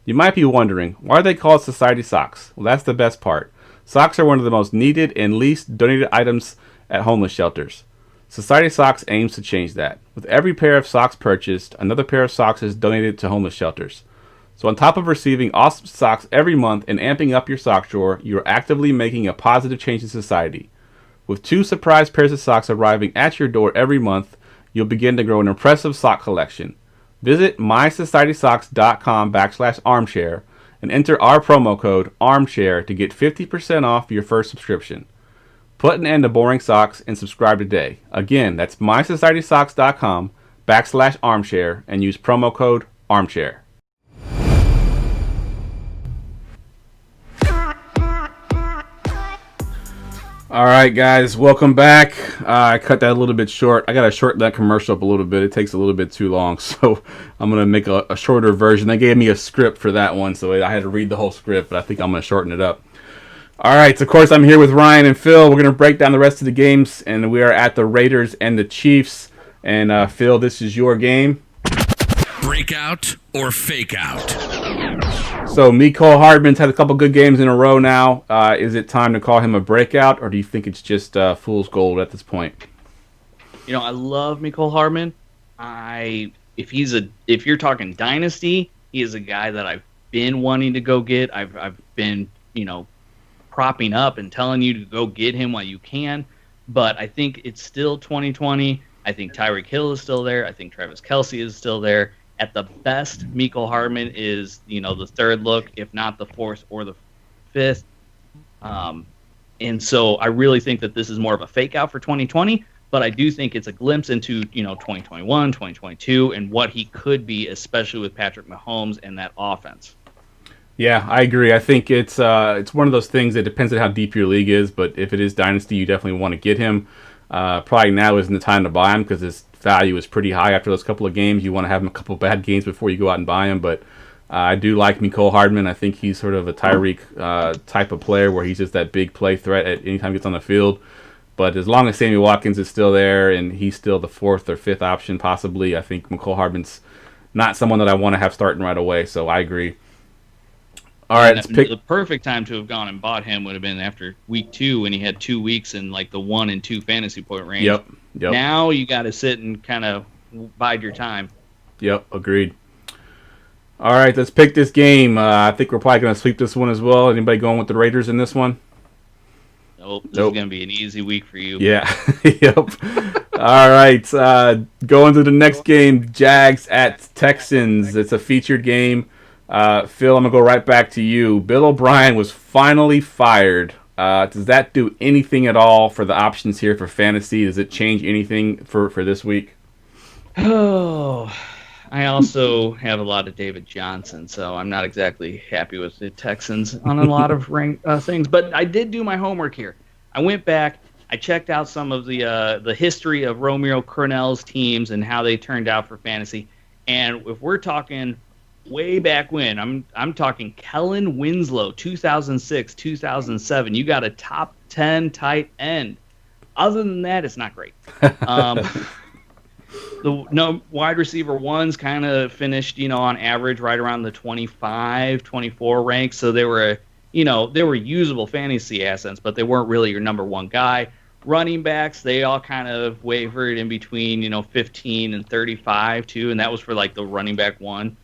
Speaker 1: You might be wondering, why are they called Society Socks? Well, that's the best part. Socks are one of the most needed and least donated items at homeless shelters. Society Socks aims to change that. With every pair of socks purchased, another pair of socks is donated to homeless shelters. So on top of receiving awesome socks every month and amping up your sock drawer, you are actively making a positive change in society. With 2 surprise pairs of socks arriving at your door every month, you'll begin to grow an impressive sock collection. Visit mysocietysocks.com/armchair and enter our promo code ARMCHAIR to get 50% off your first subscription. Put an end to boring socks and subscribe today. Again, that's mysocietysocks.com/armchair and use promo code ARMCHAIR. All right, guys, welcome back. I cut that a little bit short. I got to shorten that commercial up a little bit. It takes a little bit too long, so I'm going to make a shorter version. They gave me a script for that one, so I had to read the whole script, but I think I'm going to shorten it up. All right, so of course I'm here with Ryan and Phil. We're going to break down the rest of the games, and we are at the Raiders and the Chiefs. And Phil, this is your game.
Speaker 5: Breakout or fake out?
Speaker 1: So Nicole Hartman's had a couple good games in a row now. Is it time to call him a breakout, or do you think it's just fool's gold at this point?
Speaker 4: I love Nicole Hartman. If you're talking dynasty, he is a guy that I've been wanting to go get. I've been propping up and telling you to go get him while you can. But I think it's still 2020. I think Tyreek Hill is still there. I think Travis Kelce is still there. At the best, Nicole Hartman is, the third look, if not the fourth or the fifth. And so I really think that this is more of a fake out for 2020, but I do think it's a glimpse into, 2021, 2022, and what he could be, especially with Patrick Mahomes and that offense.
Speaker 1: Yeah, I agree. I think it's one of those things that depends on how deep your league is, but if it is dynasty, you definitely want to get him. Probably now isn't the time to buy him because his value is pretty high after those couple of games. You want to have him a couple bad games before you go out and buy him, but I do like Nicole Hartman. I think he's sort of a Tyreek type of player where he's just that big play threat at any time he gets on the field. But as long as Sammy Watkins is still there and he's still the fourth or fifth option possibly, I think Nicole Hartman's not someone that I want to have starting right away, so I agree. All right, let's pick.
Speaker 4: The perfect time to have gone and bought him would have been after week 2 when he had 2 weeks in like the 1 and 2 fantasy point range.
Speaker 1: Yep.
Speaker 4: Now you got to sit and kind of bide your time.
Speaker 1: Yep, agreed. All right, let's pick this game. I think we're probably going to sweep this one as well. Anybody going with the Raiders in this one?
Speaker 4: Nope. This is going to be an easy week for you.
Speaker 1: Yeah. Yep. All right. Going to the next game, Jags at Texans. It's a featured game. Phil, I'm going to go right back to you. Bill O'Brien was finally fired. Does that do anything at all for the options here for fantasy? Does it change anything for this week?
Speaker 4: Oh, I also have a lot of David Johnson, so I'm not exactly happy with the Texans on a lot of things. But I did do my homework here. I went back. I checked out some of the history of Romeo Crennel's teams and how they turned out for fantasy. And if we're talking way back when, I'm talking Kellen Winslow, 2006, 2007. You got a top 10 tight end. Other than that, it's not great. The no wide receiver ones kind of finished, on average right around the 25, 24 rank. So they were, they were usable fantasy assets, but they weren't really your number one guy. Running backs, they all kind of wavered in between, 15 and 35 too, and that was for like the running back one.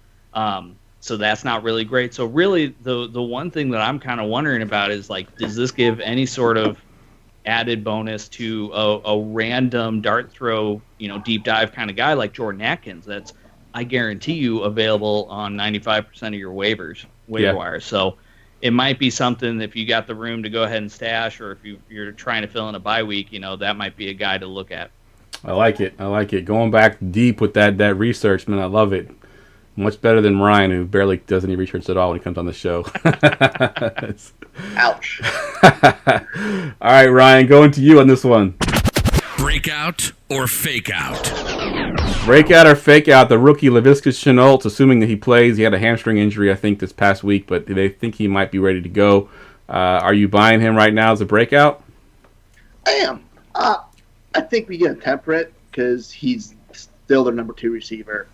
Speaker 4: So that's not really great. So really, the one thing that I'm kind of wondering about is like, does this give any sort of added bonus to a random dart throw, deep dive kind of guy like Jordan Atkins? That's, I guarantee you, available on 95% of your waiver wires. So it might be something if you got the room to go ahead and stash, or if you're trying to fill in a bye week, that might be a guy to look at.
Speaker 1: I like it. Going back deep with that research, man, I love it. Much better than Ryan, who barely does any research at all when he comes on the show.
Speaker 3: Ouch.
Speaker 1: All right, Ryan, going to you on this one.
Speaker 5: Breakout or fake out?
Speaker 1: Breakout or fake out? The rookie Laviska Shenault, assuming that he plays. He had a hamstring injury, I think, this past week, but they think he might be ready to go. Are you buying him right now as a breakout?
Speaker 3: I am. I think we get temperate because he's still their number 2 receiver.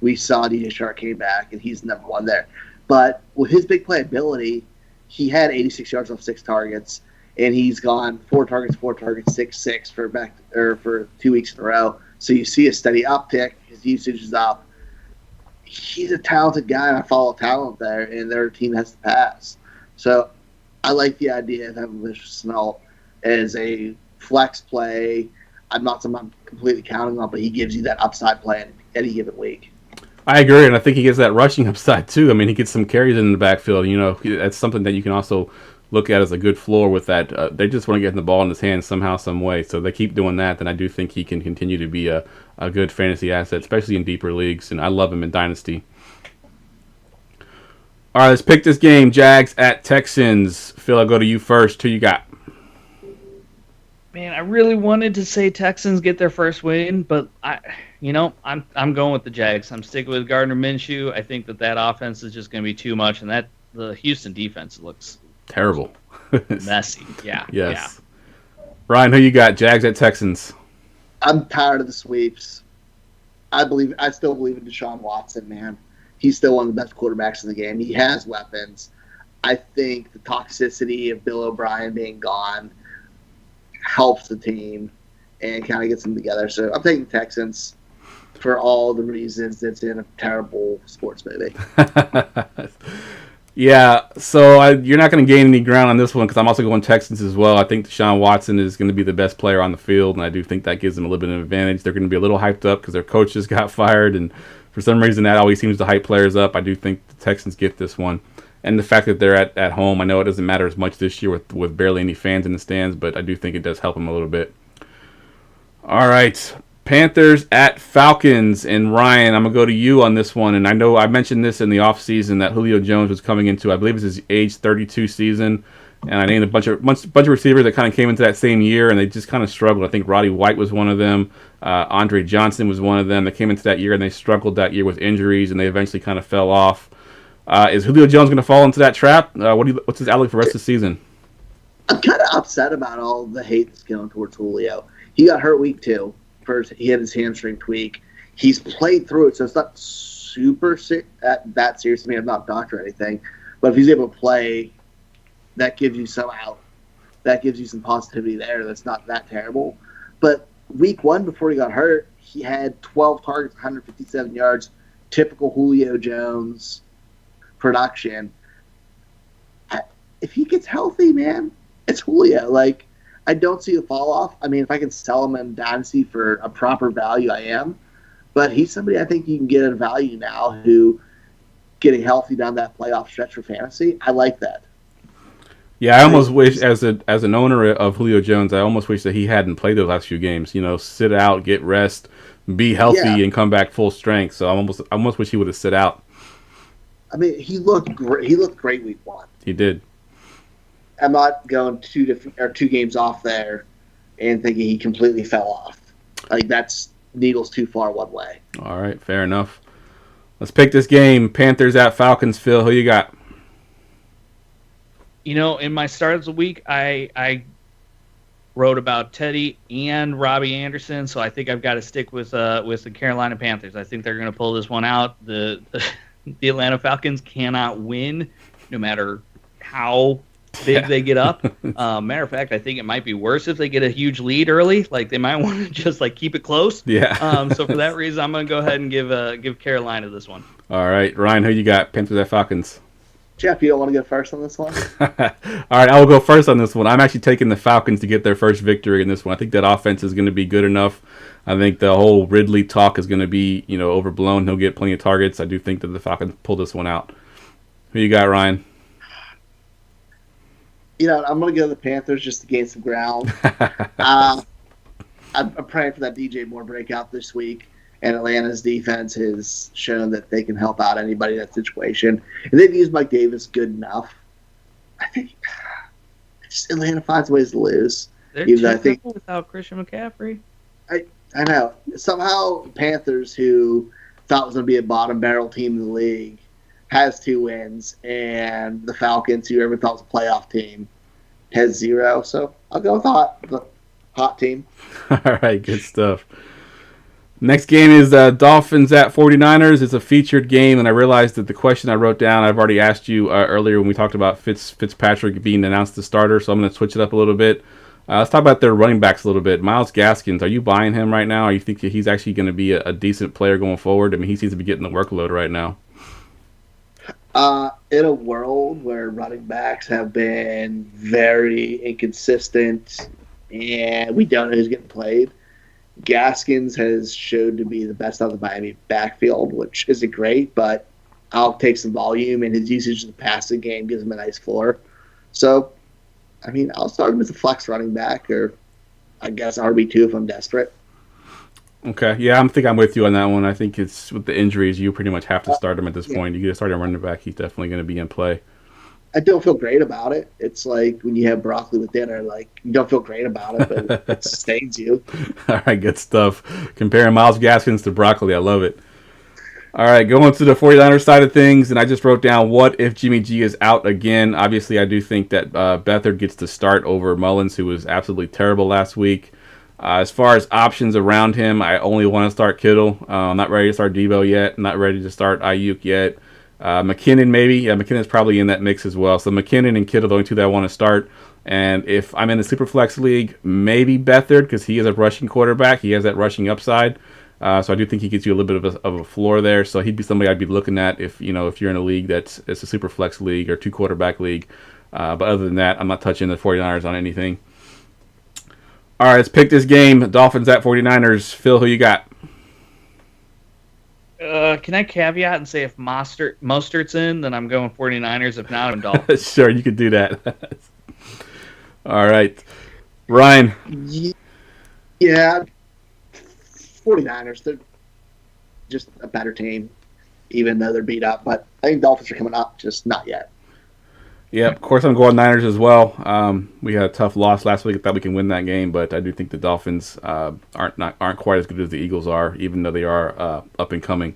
Speaker 3: We saw DJ Shark came back, and he's number 1 there. But with his big playability, he had 86 yards off 6 targets, and he's gone 4 targets, 6 for 2 weeks in a row. So you see a steady uptick. His usage is up. He's a talented guy, and I follow talent there, and their team has to pass. So I like the idea of having Shenault as a flex play. I'm not someone I'm completely counting on, but he gives you that upside play in any given week.
Speaker 1: I agree, and I think he gets that rushing upside too. I mean, he gets some carries in the backfield. That's something that you can also look at as a good floor with that. They just want to get the ball in his hands somehow, some way. So they keep doing that, then I do think he can continue to be a good fantasy asset, especially in deeper leagues, and I love him in Dynasty. All right, let's pick this game. Jags at Texans. Phil, I'll go to you first. Who you got?
Speaker 4: Man, I really wanted to say Texans get their first win, but I'm going with the Jags. I'm sticking with Gardner Minshew. I think that offense is just going to be too much, and that the Houston defense looks
Speaker 1: terrible,
Speaker 4: messy. Yeah.
Speaker 1: Yes. Yeah. Ryan, who you got? Jags at Texans.
Speaker 3: I'm tired of the sweeps. I still believe in Deshaun Watson, man. He's still one of the best quarterbacks in the game. He has weapons. I think the toxicity of Bill O'Brien being gone helps the team and kind of gets them together. So I'm taking Texans for all the reasons it's in a terrible sports movie.
Speaker 1: Yeah, so you're not going to gain any ground on this one because I'm also going Texans as well. I think Deshaun Watson is going to be the best player on the field, and I do think that gives them a little bit of an advantage. They're going to be a little hyped up because their coach just got fired, and for some reason that always seems to hype players up. I do think the Texans get this one. And the fact that they're at home, I know it doesn't matter as much this year with barely any fans in the stands, but I do think it does help them a little bit. All right, Panthers at Falcons. And Ryan, I'm going to go to you on this one. And I know I mentioned this in the offseason that Julio Jones was coming into, I believe it's his age 32 season. And I named a bunch of receivers that kind of came into that same year, and they just kind of struggled. I think Roddy White was one of them. Andre Johnson was one of them. They came into that year, and they struggled that year with injuries, and they eventually kind of fell off. Is Julio Jones going to fall into that trap? What's his outlook for the rest of the season?
Speaker 3: I'm kind of upset about all the hate that's going towards Julio. He got hurt week 2. First, he had his hamstring tweak. He's played through it, so it's not super that serious. I mean, I'm not a doctor or anything, but if he's able to play, that gives you some out. That gives you some positivity there. That's not that terrible. But week 1, before he got hurt, he had 12 targets, 157 yards, typical Julio Jones production. If he gets healthy, man, it's Julio. Like, I don't see a fall off. I mean, if I can sell him in Dynasty for a proper value, I am. But he's somebody I think you can get at a value now who getting healthy down that playoff stretch for fantasy. I like that.
Speaker 1: Yeah, I almost wish, as an owner of Julio Jones, I almost wish that he hadn't played the last few games. Sit out, get rest, be healthy, and come back full strength. So I almost wish he would have sit out.
Speaker 3: I mean, he looked great. He looked great week 1.
Speaker 1: He did.
Speaker 3: I'm not going 2 games off there and thinking he completely fell off. Like, that's needles too far one way.
Speaker 1: All right, fair enough. Let's pick this game. Panthers at Falcons. Phil, who you got?
Speaker 4: In my start of the week, I wrote about Teddy and Robbie Anderson, so I think I've got to stick with the Carolina Panthers. I think they're going to pull this one out. The Atlanta Falcons cannot win, no matter how big they get up. Matter of fact, I think it might be worse if they get a huge lead early. Like they might want to just like keep it close.
Speaker 1: Yeah.
Speaker 4: So for that reason, I'm going to go ahead and give Carolina this one.
Speaker 1: All right, Ryan, who you got? Panthers at Falcons.
Speaker 3: Jeff, you don't want to go first on this one?
Speaker 1: All right, I will go first on this one. I'm actually taking the Falcons to get their first victory in this one. I think that offense is going to be good enough. I think the whole Ridley talk is going to be, overblown. He'll get plenty of targets. I do think that the Falcons pull this one out. Who you got, Ryan?
Speaker 3: I'm going to go to the Panthers just to gain some ground. I'm praying for that DJ Moore breakout this week. And Atlanta's defense has shown that they can help out anybody in that situation. And they've used Mike Davis good enough. I think Atlanta finds ways to lose.
Speaker 4: They're terrible without Christian McCaffrey.
Speaker 3: I know. Somehow Panthers, who thought was going to be a bottom barrel team in the league, has 2 wins. And the Falcons, who everyone thought was a playoff team, has 0. So I'll go with the hot team.
Speaker 1: All right, good stuff. Next game is Dolphins at 49ers. It's a featured game, and I realized that the question I wrote down, I've already asked you earlier when we talked about Fitzpatrick being announced the starter, so I'm going to switch it up a little bit. Let's talk about their running backs a little bit. Myles Gaskins, are you buying him right now? Or you think that he's actually going to be a decent player going forward? I mean, he seems to be getting the workload right now.
Speaker 3: In a world where running backs have been very inconsistent and we don't know who's getting played, Gaskins has showed to be the best out of the Miami backfield, which isn't great, but I'll take some volume, and his usage of the passing game gives him a nice floor. So, I mean, I'll start him as a flex running back, or I guess RB2 if I'm desperate.
Speaker 1: Okay, yeah, I think I'm with you on that one. I think it's with the injuries, you pretty much have to start him at this point. You get to start him running back, he's definitely going to be in play.
Speaker 3: I don't feel great about it. It's like when you have broccoli with dinner, like you don't feel great about it, but it sustains you.
Speaker 1: All right, good stuff. Comparing Myles Gaskins to broccoli, I love it. All right, going to the 49ers side of things, and I just wrote down what if Jimmy G is out again. Obviously, I do think that Beathard gets to start over Mullins, who was absolutely terrible last week. As far as options around him, I only want to start Kittle. I'm not ready to start Debo yet. I'm not ready to start Ayuk yet. McKinnon maybe. Yeah, McKinnon's probably in that mix as well. So McKinnon and Kittle, the only 2 that I want to start. And if I'm in the Superflex League, maybe Beathard, because he is a rushing quarterback. He has that rushing upside. So I do think he gets you a little bit of a floor there. So he'd be somebody I'd be looking at if you're in a league it's a Superflex League or 2 quarterback league. But other than that, I'm not touching the 49ers on anything. All right, let's pick this game. Dolphins at 49ers. Phil, who you got?
Speaker 4: Can I caveat and say if Mostert's in, then I'm going 49ers. If not, I'm Dolphins.
Speaker 1: Sure, you could do that. All right. Ryan.
Speaker 3: Yeah. 49ers, they're just a better team, even though they're beat up. But I think Dolphins are coming up, just not yet.
Speaker 1: Yeah, of course I'm going Niners as well. We had a tough loss last week. I thought we can win that game, but I do think the Dolphins aren't quite as good as the Eagles are, even though they are up and coming.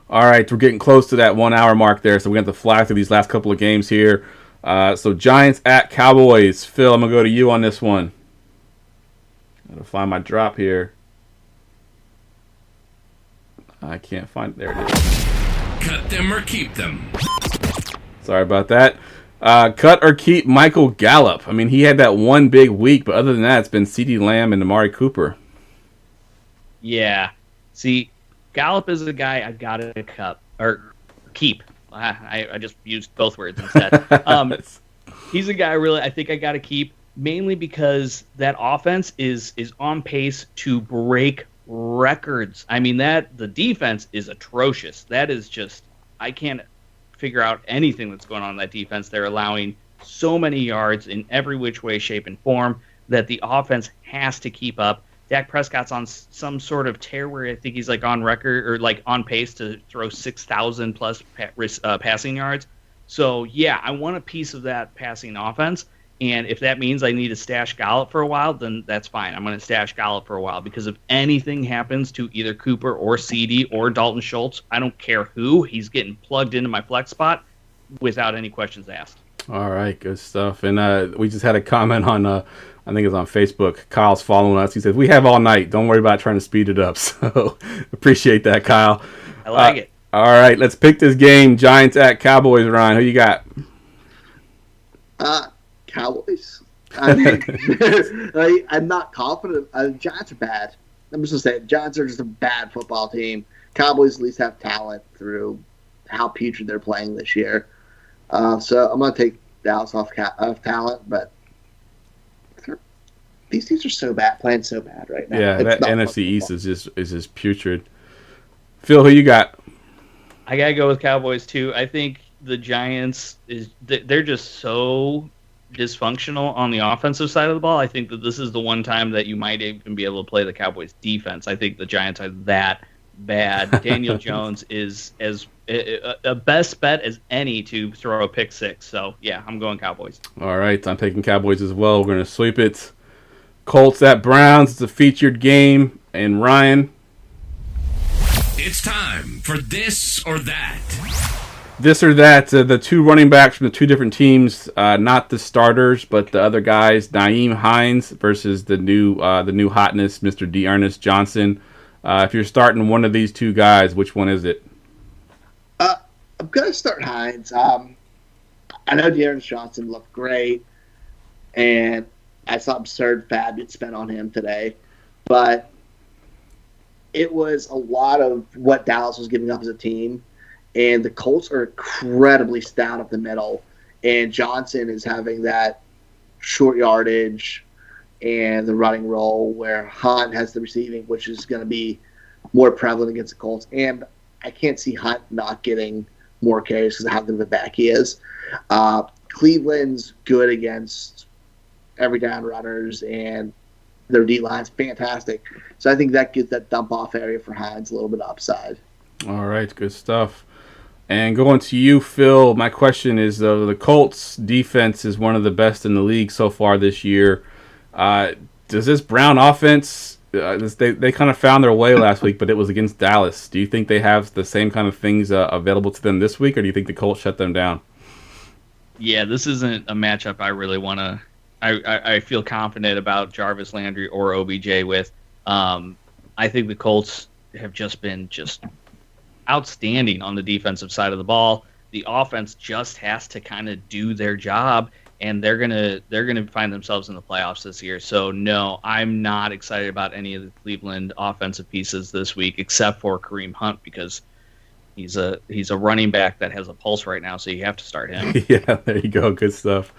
Speaker 1: All right, we're getting close to that 1 hour mark there, so we have to fly through these last couple of games here. So Giants at Cowboys. Phil, I'm going to go to you on this one. Got to find my drop here. I can't find it. There it is.
Speaker 5: Cut them or keep them.
Speaker 1: Sorry about that. Cut or keep Michael Gallup. I mean, he had that one big week, but other than that, it's been CeeDee Lamb and Amari Cooper.
Speaker 4: Yeah. See, Gallup is a guy I've got to cut or keep. I just used both words instead. He's a guy I think I got to keep, mainly because that offense is on pace to break records. I mean, the defense is atrocious. That is just, I can't figure out anything that's going on in that defense. They're allowing so many yards in every which way, shape, and form that the offense has to keep up. Dak Prescott's on some sort of tear where I think he's like on record or like on pace to throw 6,000 plus passing yards. So yeah, I want a piece of that passing offense. And if that means I need to stash Gallup for a while, then that's fine. I'm going to stash Gallup for a while because if anything happens to either Cooper or CD or Dalton Schultz, I don't care who, he's getting plugged into my flex spot without any questions asked.
Speaker 1: All right, good stuff. And we just had a comment on, I think it's on Facebook. Kyle's following us. He says, we have all night. Don't worry about trying to speed it up. So appreciate that, Kyle.
Speaker 4: I like it.
Speaker 1: All right, let's pick this game. Giants at Cowboys, Ryan. Who you got?
Speaker 3: Cowboys. I mean, I'm not confident. Giants are bad. I'm just going to say it. Giants are just a bad football team. Cowboys at least have talent through how putrid they're playing this year. So I'm going to take Dallas off talent, but these teams are so bad, playing so bad right now.
Speaker 1: Yeah, that NFC East is just putrid. Phil, who you got?
Speaker 4: I got to go with Cowboys, too. I think the Giants, they're just so dysfunctional on the offensive side of the ball. I think that this is the one time that you might even be able to play the Cowboys defense. I think the Giants are that bad. Daniel Jones is as a best bet as any to throw a pick six. So, yeah, I'm going Cowboys.
Speaker 1: All right, I'm taking Cowboys as well. We're going to sweep it. Colts at Browns. It's a featured game. And Ryan?
Speaker 5: It's time for this or that.
Speaker 1: This or that, the two running backs from the two different teams, not the starters, but the other guys, Nyheim Hines versus the new hotness, Mr. Dearness Johnson. If you're starting one of these two guys, which one is it?
Speaker 3: I'm going to start Hines. I know Dearness Johnson looked great, and I saw absurd fab get spent on him today, but it was a lot of what Dallas was giving up as a team. And the Colts are incredibly stout up the middle. And Johnson is having that short yardage and the running role where Hunt has the receiving, which is going to be more prevalent against the Colts. And I can't see Hunt not getting more carries because of how good of a back he is. Cleveland's good against every down runners, and their D-line's fantastic. So I think that gives that dump-off area for Hines a little bit of upside.
Speaker 1: All right, good stuff. And going to you, Phil, my question is, the Colts' defense is one of the best in the league so far this year. Does this Brown offense, they kind of found their way last week, but it was against Dallas. Do you think they have the same kind of things available to them this week, or do you think the Colts shut them down?
Speaker 4: Yeah, this isn't a matchup I really want to – I feel confident about Jarvis Landry or OBJ with. I think the Colts have just been outstanding on the defensive side of the ball. The offense just has to kind of do their job, and they're gonna find themselves in the playoffs this year. So no, I'm not excited about any of the Cleveland offensive pieces this week, except for Kareem Hunt, because he's a running back that has a pulse right now. So you have to start him.
Speaker 1: Yeah, there you go. Good stuff.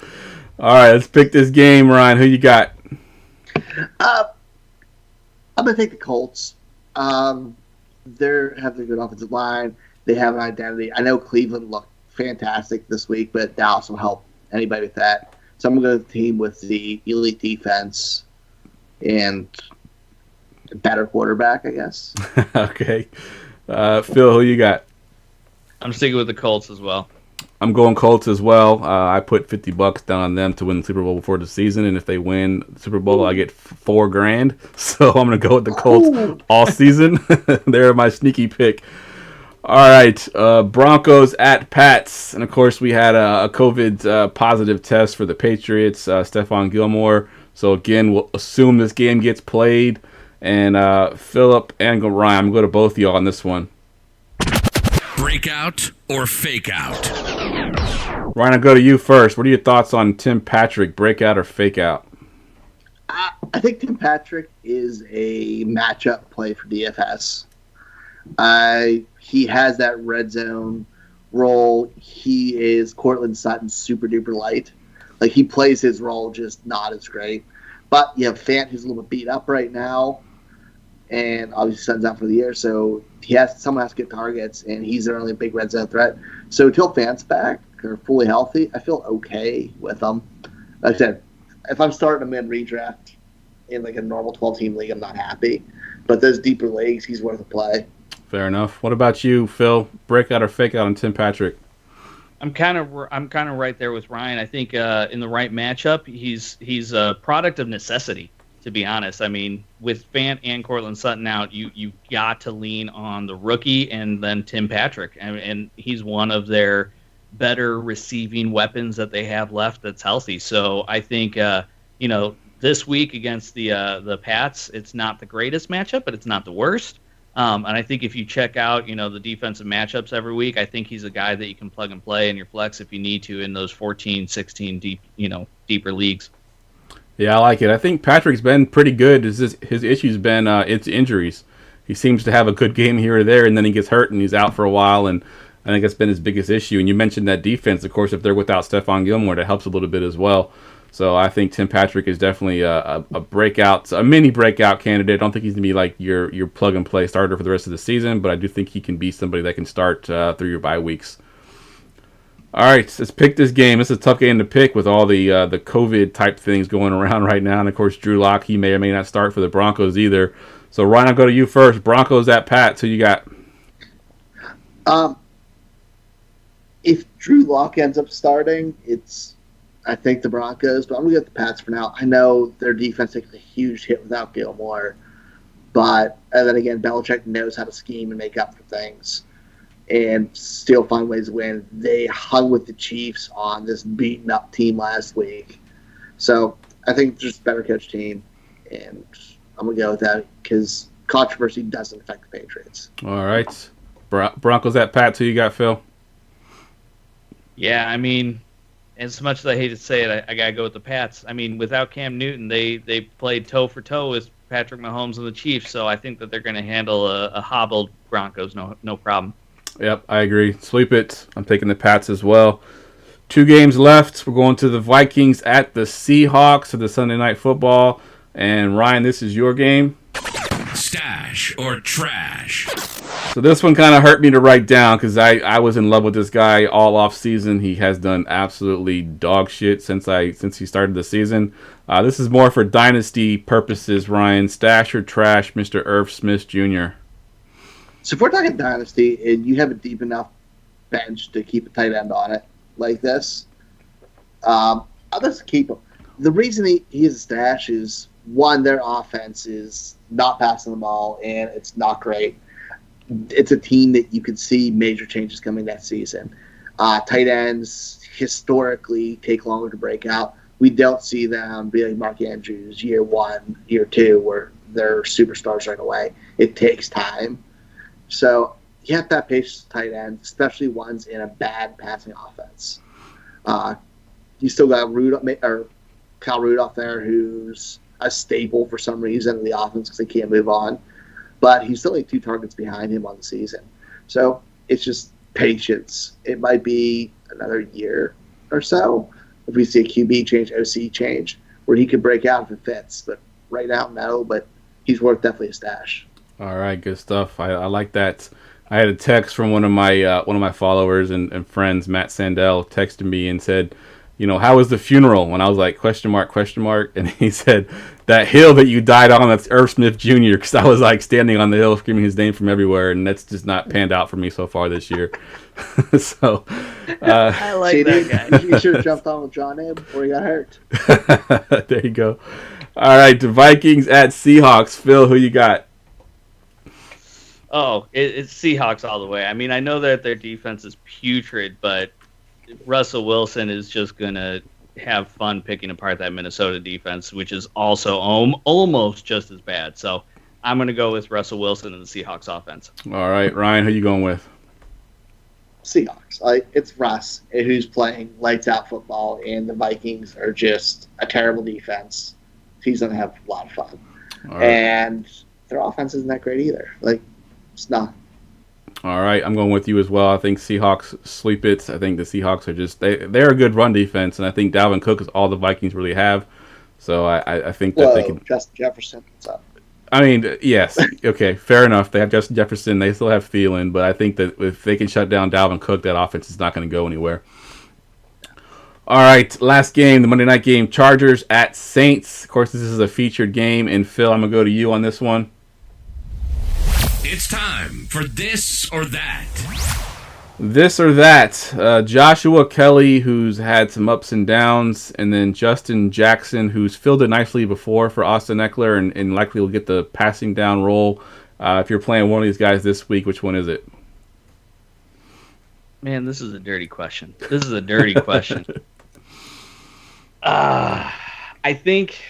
Speaker 1: All right, let's pick this game, Ryan. Who you got?
Speaker 3: I'm gonna take the Colts. They have a good offensive line. They have an identity. I know Cleveland looked fantastic this week, but Dallas will help anybody with that. So I'm going to go with the team with the elite defense and a better quarterback, I guess.
Speaker 1: Okay. Phil, who you got?
Speaker 4: I'm sticking with the Colts as well.
Speaker 1: I'm going Colts as well. I put $50 down on them to win the Super Bowl before the season, and if they win the Super Bowl, I get $4,000. So I'm going to go with the Colts all season. They're my sneaky pick. All right, Broncos at Pats, and of course we had a COVID positive test for the Patriots, Stephon Gilmore. So again, we'll assume this game gets played, and Phillip and Ryan, I'm going to go to both of y'all on this one.
Speaker 5: Breakout or fake out?
Speaker 1: Ryan, I'll go to you first. What are your thoughts on Tim Patrick, breakout or fake out?
Speaker 3: I think Tim Patrick is a matchup play for DFS. He has that red zone role. He is Cortland Sutton's super duper light. Like, he plays his role just not as great. But you have Fant, who's a little bit beat up right now, and obviously Sutton's out for the year, so someone has to get targets, and he's their only big red zone threat. So until Fant's back or fully healthy, I feel okay with him. Like I said, if I'm starting him in redraft in like a normal 12-team league, I'm not happy. But those deeper leagues, he's worth a play.
Speaker 1: Fair enough. What about you, Phil? Breakout or fake out on Tim Patrick?
Speaker 4: I'm kind of right there with Ryan. I think in the right matchup, he's a product of necessity, to be honest. I mean, with Fant and Cortland Sutton out, you got to lean on the rookie and then Tim Patrick, and he's one of their better receiving weapons that they have left that's healthy. So I think, this week against the Pats, it's not the greatest matchup, but it's not the worst. And I think if you check out, the defensive matchups every week, I think he's a guy that you can plug and play in your flex if you need to in those 14, 16 deeper leagues.
Speaker 1: Yeah, I like it. I think Patrick's been pretty good. His issue's been it's injuries. He seems to have a good game here or there, and then he gets hurt and he's out for a while, and I think that's been his biggest issue. And you mentioned that defense, of course, if they're without Stephon Gilmore, that helps a little bit as well. So I think Tim Patrick is definitely a mini breakout candidate. I don't think he's going to be like your plug-and-play starter for the rest of the season, but I do think he can be somebody that can start through your bye weeks. All right, let's pick this game. It's a tough game to pick with all the COVID-type things going around right now. And, of course, Drew Lock, he may or may not start for the Broncos either. So, Ryan, I'll go to you first. Broncos at Pats. Who you got?
Speaker 3: If Drew Lock ends up starting, I think the Broncos, but I'm going to get the Pats for now. I know their defense takes a huge hit without Gilmore, and then again, Belichick knows how to scheme and make up for things and still find ways to win. They hung with the Chiefs on this beaten-up team last week. So I think just a better coach team, and I'm going to go with that because controversy doesn't affect the Patriots.
Speaker 1: All right. Broncos at Pats. Who you got, Phil?
Speaker 4: Yeah, I mean, as much as I hate to say it, I got to go with the Pats. I mean, without Cam Newton, they played toe-for-toe with Patrick Mahomes and the Chiefs, so I think that they're going to handle a hobbled Broncos no problem.
Speaker 1: Yep, I agree. Sweep it. I'm taking the Pats as well. 2 games left. We're going to the Vikings at the Seahawks for the Sunday Night Football. And, Ryan, this is your game.
Speaker 5: Stash or trash.
Speaker 1: So this one kind of hurt me to write down because I was in love with this guy all off season. He has done absolutely dog shit since he started the season. This is more for dynasty purposes, Ryan. Stash or trash, Mr. Irv Smith Jr.
Speaker 3: So if we're talking dynasty and you have a deep enough bench to keep a tight end on it like this, I'll just keep him. The reason he is a stash is, one, their offense is not passing the ball and it's not great. It's a team that you could see major changes coming next season. Tight ends historically take longer to break out. We don't see them be like Mark Andrews year 1, year 2, where they're superstars right away. It takes time. So you have to have patience with tight ends, especially ones in a bad passing offense. You still got Kyle Rudolph there, who's a staple for some reason in the offense because they can't move on. But he's still only 2 targets behind him on the season. So it's just patience. It might be another year or so if we see a QB change, OC change, where he could break out if it fits. But right now, no. But he's worth definitely a stash.
Speaker 1: All right, good stuff. I like that. I had a text from one of my followers and friends, Matt Sandell, texted me and said, how was the funeral? And I was like, question mark. And he said, that hill that you died on, that's Irv Smith Jr. Because I was like standing on the hill screaming his name from everywhere, and that's just not panned out for me so far this year. So
Speaker 4: I like that guy.
Speaker 3: You should have jumped on with John Abe before he got hurt.
Speaker 1: There you go. All right, the Vikings at Seahawks. Phil, who you got?
Speaker 4: Oh, it's Seahawks all the way. I mean, I know that their defense is putrid, but Russell Wilson is just going to have fun picking apart that Minnesota defense, which is also almost just as bad. So I'm going to go with Russell Wilson and the Seahawks offense.
Speaker 1: All right, Ryan, who you going with?
Speaker 3: Seahawks. It's Russ who's playing lights-out football, and the Vikings are just a terrible defense. He's going to have a lot of fun. Right. And their offense isn't that great either. It's not.
Speaker 1: All right, I'm going with you as well. I think Seahawks sweep it. I think the Seahawks are just they're a good run defense, and I think Dalvin Cook is all the Vikings really have. So I think that they can.
Speaker 3: Justin Jefferson. What's up?
Speaker 1: I mean, yes, okay, fair enough. They have Justin Jefferson. They still have Thielen, but I think that if they can shut down Dalvin Cook, that offense is not going to go anywhere. All right, last game, the Monday night game, Chargers at Saints. Of course, this is a featured game, and Phil, I'm going to go to you on this one.
Speaker 5: It's time for this or that.
Speaker 1: This or that. Joshua Kelly, who's had some ups and downs, and then Justin Jackson, who's filled it nicely before for Austin Eckler and likely will get the passing down role. If you're playing one of these guys this week, which one is it?
Speaker 4: Man, this is a dirty question. I think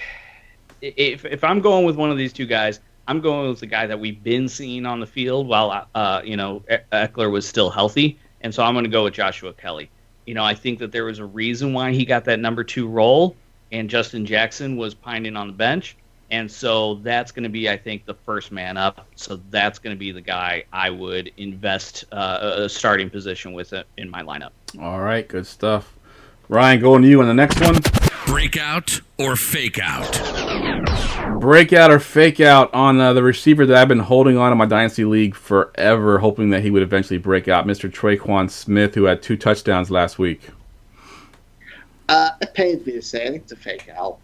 Speaker 4: if I'm going with one of these two guys, I'm going with the guy that we've been seeing on the field while Eckler was still healthy, and so I'm going to go with Joshua Kelly. I think that there was a reason why he got that number 2 role, and Justin Jackson was pining on the bench, and so that's going to be, I think, the first man up. So that's going to be the guy I would invest a starting position with in my lineup.
Speaker 1: All right, good stuff. Ryan, going to you on the next one.
Speaker 5: Breakout or fake out?
Speaker 1: Breakout or fake out on the receiver that I've been holding on in my Dynasty League forever, hoping that he would eventually break out, Mr. Traquan Smith, who had 2 touchdowns last week.
Speaker 3: It pains me to say, I think it's a fake out.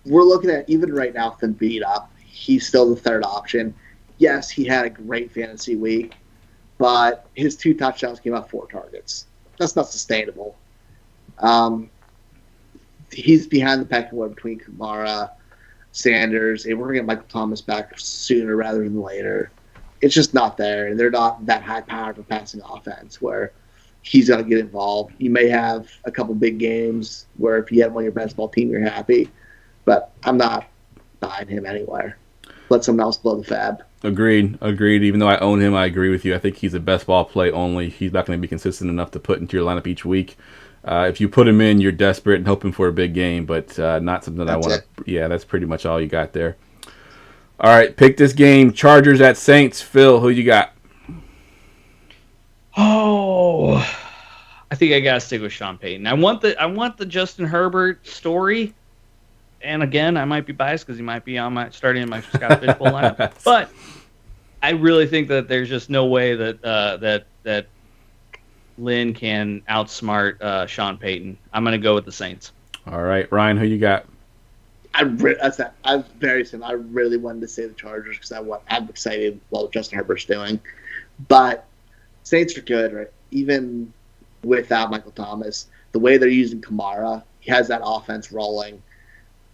Speaker 3: We're looking at, even right now, with him beat up, he's still the third option. Yes, he had a great fantasy week, but his 2 touchdowns came off 4 targets. That's not sustainable. He's behind the pecking order between Kamara, Sanders, and we're going to get Michael Thomas back sooner rather than later. It's just not there, and they're not that high-powered of a passing offense where he's got to get involved. You may have a couple big games where if you have one of your best ball team, you're happy, but I'm not buying him anywhere. Let someone else blow the fab.
Speaker 1: Agreed. Even though I own him, I agree with you. I think he's a best ball play only. He's not going to be consistent enough to put into your lineup each week. If you put him in, you're desperate and hoping for a big game, but not something that I want to. Yeah, that's pretty much all you got there. All right, pick this game. Chargers at Saints. Phil, who you got?
Speaker 4: Oh, I think I gotta stick with Sean Payton. I want the Justin Herbert story, and again, I might be biased because he might be on starting in my Scott Fishbowl lineup. But I really think that there's just no way that Lynn can outsmart Sean Payton. I'm gonna go with the Saints.
Speaker 1: All right, Ryan, who you got?
Speaker 3: I'm very similar. I really wanted to say the Chargers because I'm excited what Justin Herbert's doing, but Saints are good, right? Even without Michael Thomas, the way they're using Kamara, he has that offense rolling.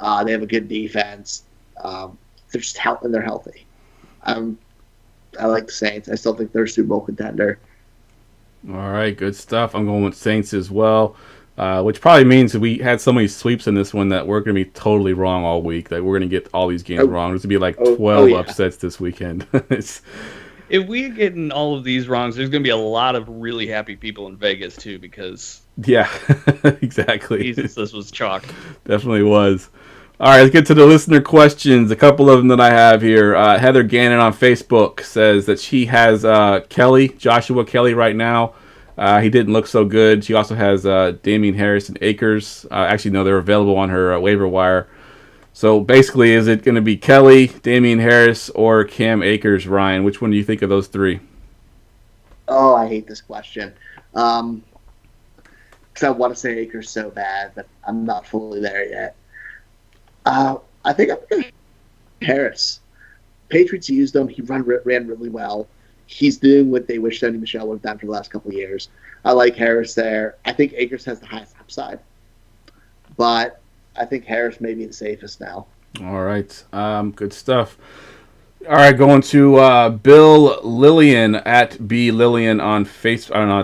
Speaker 3: They have a good defense. They're just healthy, and they're healthy. I like the Saints. I still think they're a Super Bowl contender.
Speaker 1: All right, good stuff. I'm going with Saints as well, which probably means that we had so many sweeps in this one that we're going to be totally wrong all week. That we're going to get all these games wrong. There's going to be like 12 upsets this weekend.
Speaker 4: If we're getting all of these wrongs, there's going to be a lot of really happy people in Vegas, too, because...
Speaker 1: Yeah, exactly.
Speaker 4: Jesus, this was chalk.
Speaker 1: Definitely was. All right, let's get to the listener questions. A couple of them that I have here. Heather Gannon on Facebook says that she has Joshua Kelly right now. He didn't look so good. She also has Damian Harris and Akers. Actually, no, they're available on her waiver wire. So basically, is it going to be Kelly, Damian Harris, or Cam Akers, Ryan? Which one do you think of those 3?
Speaker 3: Oh, I hate this question. Because I want to say Akers so bad, but I'm not fully there yet. I think I'm going to Harris. Patriots used him. He ran really well. He's doing what they wish Sonny Michel would have done for the last couple of years. I like Harris there. I think Akers has the highest upside. But I think Harris may be the safest now.
Speaker 1: All right. Good stuff. All right, going to Bill Lillian at B Lillian on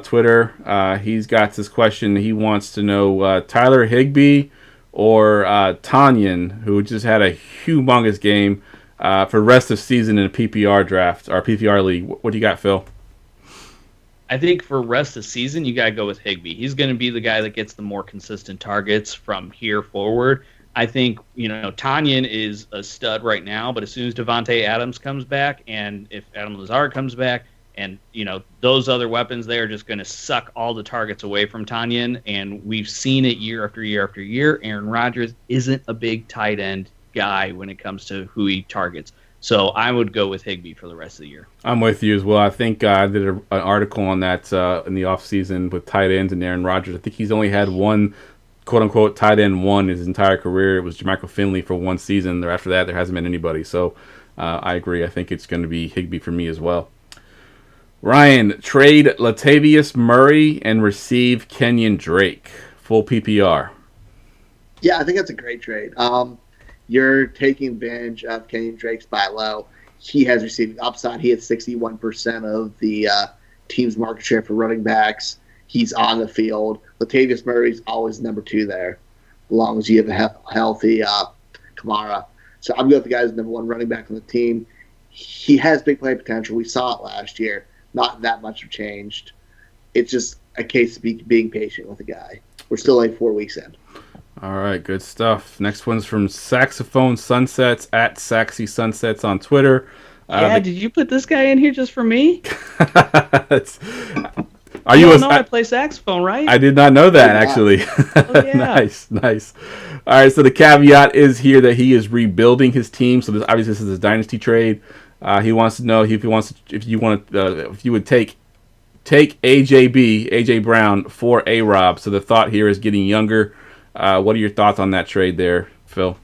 Speaker 1: Twitter. He's got this question. He wants to know Tyler Higbee or Tanyan, who just had a humongous game for the rest of the season in a PPR draft or PPR league. What do you got, Phil?
Speaker 4: I think for rest of the season, you got to go with Higbee. He's going to be the guy that gets the more consistent targets from here forward. I think, Tanyan is a stud right now, but as soon as Devontae Adams comes back, and if Adam Lazard comes back, and, those other weapons, they are just going to suck all the targets away from Tanyan, and we've seen it year after year after year. Aaron Rodgers isn't a big tight end guy when it comes to who he targets. So I would go with Higbee for the rest of the year.
Speaker 1: I'm with you as well. I think I did an article on that in the offseason with tight ends and Aaron Rodgers. I think he's only had one, quote-unquote, tight end one his entire career. It was Jermichael Finley for one season. After that, there hasn't been anybody. So I agree. I think it's going to be Higbee for me as well. Ryan, trade Latavius Murray and receive Kenyon Drake. Full PPR.
Speaker 3: Yeah, I think that's a great trade. You're taking advantage of Kenyon Drake's buy low. He has receiving upside. He had 61% of the team's market share for running backs. He's on the field. Latavius Murray's always number 2 there, as long as you have a healthy Kamara. So I'm going with the guy who's number 1 running back on the team. He has big play potential. We saw it last year. Not that much have changed. It's just a case of being patient with the guy. We're still like 4 weeks in.
Speaker 1: All right, good stuff. Next one's from Saxophone Sunsets at Saxy Sunsets on Twitter.
Speaker 4: Did you put this guy in here just for me?
Speaker 1: Are you?
Speaker 4: I play saxophone, right?
Speaker 1: I did not know that, actually.
Speaker 4: Oh, yeah.
Speaker 1: Nice. All right, so the caveat is here that he is rebuilding his team. So this is a dynasty trade. He wants to know if you would take AJ Brown for A-Rob. So the thought here is getting younger. What are your thoughts on that trade there, Phil?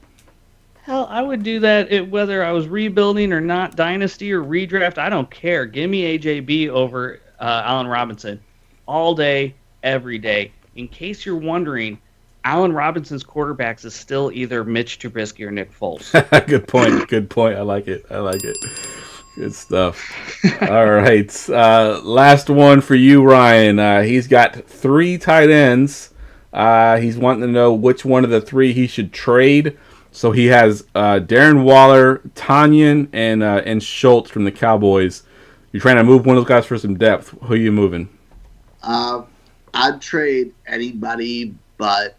Speaker 4: Hell, I would do that whether I was rebuilding or not, dynasty or redraft. I don't care. Give me AJB over Allen Robinson all day, every day. In case you're wondering, Allen Robinson's quarterbacks is still either Mitch Trubisky or Nick Foles.
Speaker 1: Good point. I like it. Good stuff. All right. Last one for you, Ryan. He's got 3 tight ends. He's wanting to know which one of the 3 he should trade. So he has Darren Waller, Tanyan, and Schultz from the Cowboys. You're trying to move one of those guys for some depth. Who are you moving?
Speaker 3: I'd trade anybody but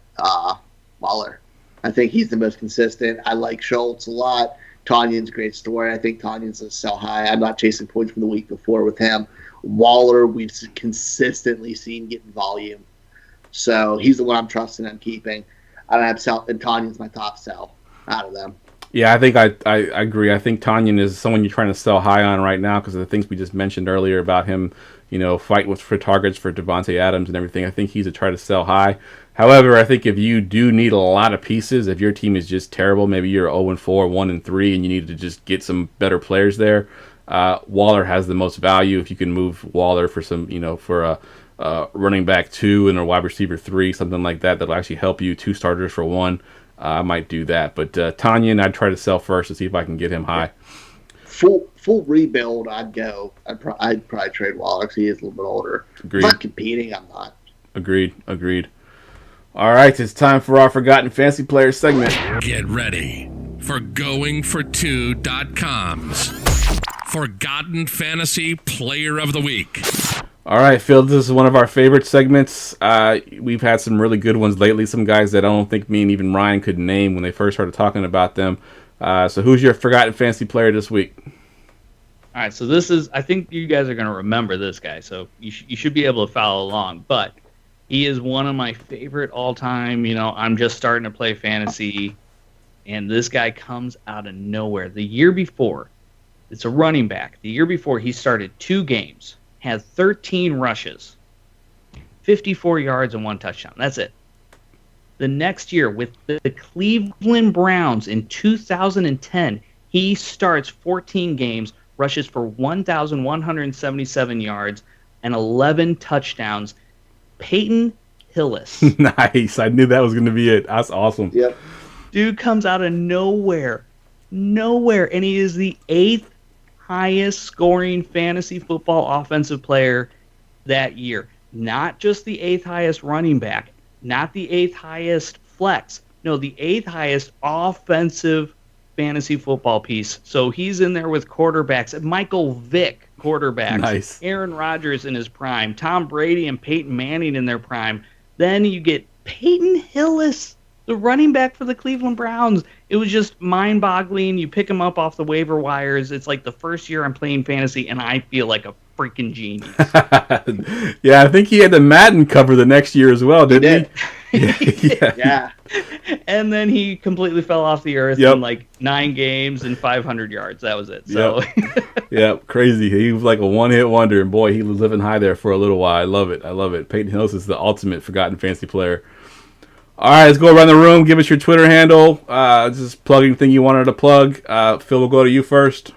Speaker 3: Waller. I think he's the most consistent. I like Schultz a lot. Tanyan's a great story. I think Tanyan's a sell high. I'm not chasing points from the week before with him. Waller, we've consistently seen getting volume. So he's the one I'm trusting and keeping. And Tanyan's my top sell out of them.
Speaker 1: Yeah, I think I agree. I think Tanyan is someone you're trying to sell high on right now because of the things we just mentioned earlier about him, fight for targets for Devontae Adams and everything. I think he's a try to sell high. However, I think if you do need a lot of pieces, if your team is just terrible, maybe you're 0-4, 1-3, and you need to just get some better players there, Waller has the most value. If you can move Waller for some, for a running back 2 and a wide receiver 3, something like that, that'll actually help you 2 starters for 1. I might do that, but Tanyan, I'd try to sell first to see if I can get him high.
Speaker 3: Full rebuild, I'd go. I'd probably trade Waller because he is a little bit older.
Speaker 1: Agreed.
Speaker 3: I'm not competing, I'm not.
Speaker 1: Agreed. All right, it's time for our Forgotten Fantasy Players segment.
Speaker 5: Get ready for GoingFor2.com's Forgotten Fantasy Player of the Week.
Speaker 1: All right, Phil, this is one of our favorite segments. We've had some really good ones lately, some guys that I don't think me and even Ryan could name when they first started talking about them. So who's your Forgotten Fantasy Player this week?
Speaker 4: All right, so this is, I think you guys are going to remember this guy, so you should be able to follow along. But he is one of my favorite all-time, I'm just starting to play fantasy, and this guy comes out of nowhere. The year before, it's a running back. The year before, he started 2 games. Had 13 rushes, 54 yards, and 1 touchdown. That's it. The next year, with the Cleveland Browns in 2010, he starts 14 games, rushes for 1,177 yards, and 11 touchdowns. Peyton Hillis.
Speaker 1: Nice. I knew that was going to be it. That's awesome.
Speaker 3: Yep.
Speaker 4: Dude comes out of nowhere, and he is the 8th highest scoring fantasy football offensive player that year. Not just the 8th highest running back, not the 8th highest flex. No, the 8th highest offensive fantasy football piece. So he's in there with quarterbacks. Michael Vick quarterbacks.
Speaker 1: Nice.
Speaker 4: Aaron Rodgers in his prime. Tom Brady and Peyton Manning in their prime. Then you get Peyton Hillis, the running back for the Cleveland Browns. It was just mind-boggling. You pick him up off the waiver wires. It's like the first year I'm playing fantasy, and I feel like a freaking genius.
Speaker 1: Yeah, I think he had the Madden cover the next year as well, didn't he?
Speaker 3: Yeah.
Speaker 4: And then he completely fell off the earth in like 9 games and 500 yards. That was it. So.
Speaker 1: Yep, crazy. He was like a one-hit wonder, and boy, he was living high there for a little while. I love it. Peyton Hillis is the ultimate Forgotten Fantasy player. All right, let's go around the room. Give us your Twitter handle. Just plugging thing you wanted to plug. Phil, we'll go to you first.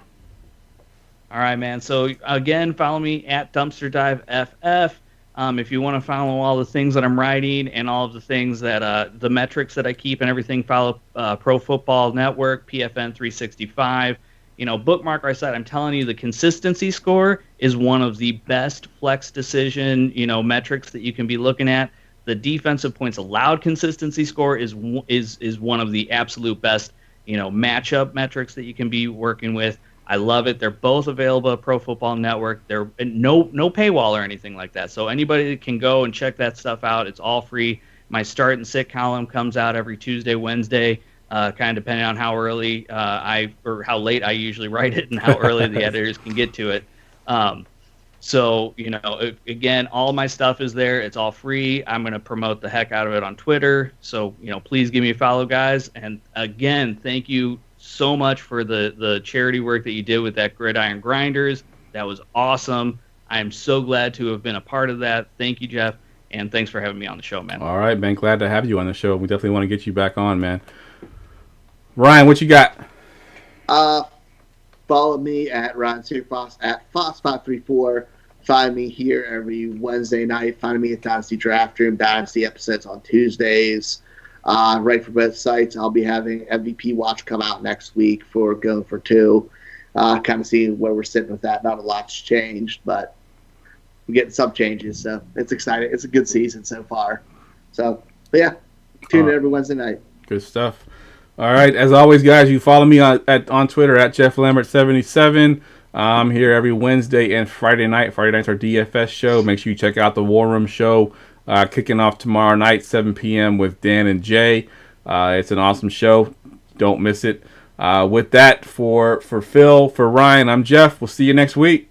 Speaker 4: All right, man. So, again, follow me at DumpsterDiveFF. If you want to follow all the things that I'm writing and all of the things that the metrics that I keep and everything, follow Pro Football Network, PFN 365. bookmark our site. I'm telling you, the consistency score is one of the best flex decision, metrics that you can be looking at. The defensive points allowed consistency score is one of the absolute best, matchup metrics that you can be working with. I love it. They're both available at Pro Football Network. They're no paywall or anything like that. So anybody can go and check that stuff out. It's all free. My start and sit column comes out every Tuesday, Wednesday, kind of depending on how early or how late I usually write it and how early the editors can get to it. So, again, all my stuff is there. It's all free. I'm going to promote the heck out of it on Twitter. So, please give me a follow, guys. And again, thank you so much for the charity work that you did with that Gridiron Grinders. That was awesome. I am so glad to have been a part of that. Thank you, Jeff. And thanks for having me on the show, man.
Speaker 1: All right, man. Glad to have you on the show. We definitely want to get you back on, man. Ryan, what you got?
Speaker 3: Follow me at Ryan Foss at Foss534. Find me here every Wednesday night. Find me at Dynasty Draft Room. Dynasty episodes on Tuesdays. Right for both sites. I'll be having MVP Watch come out next week for Going for Two. Kind of see where we're sitting with that. Not a lot's changed, but we're getting some changes, so it's exciting. It's a good season so far. So, but yeah, tune in every Wednesday night.
Speaker 1: Good stuff. All right, as always, guys, you follow me on Twitter at Jeff Lambert77. I'm here every Wednesday and Friday night. Friday night's our DFS show. Make sure you check out the War Room show, kicking off tomorrow night, 7 p.m. with Dan and Jay. It's an awesome show. Don't miss it. With that, for Phil, for Ryan, I'm Jeff. We'll see you next week.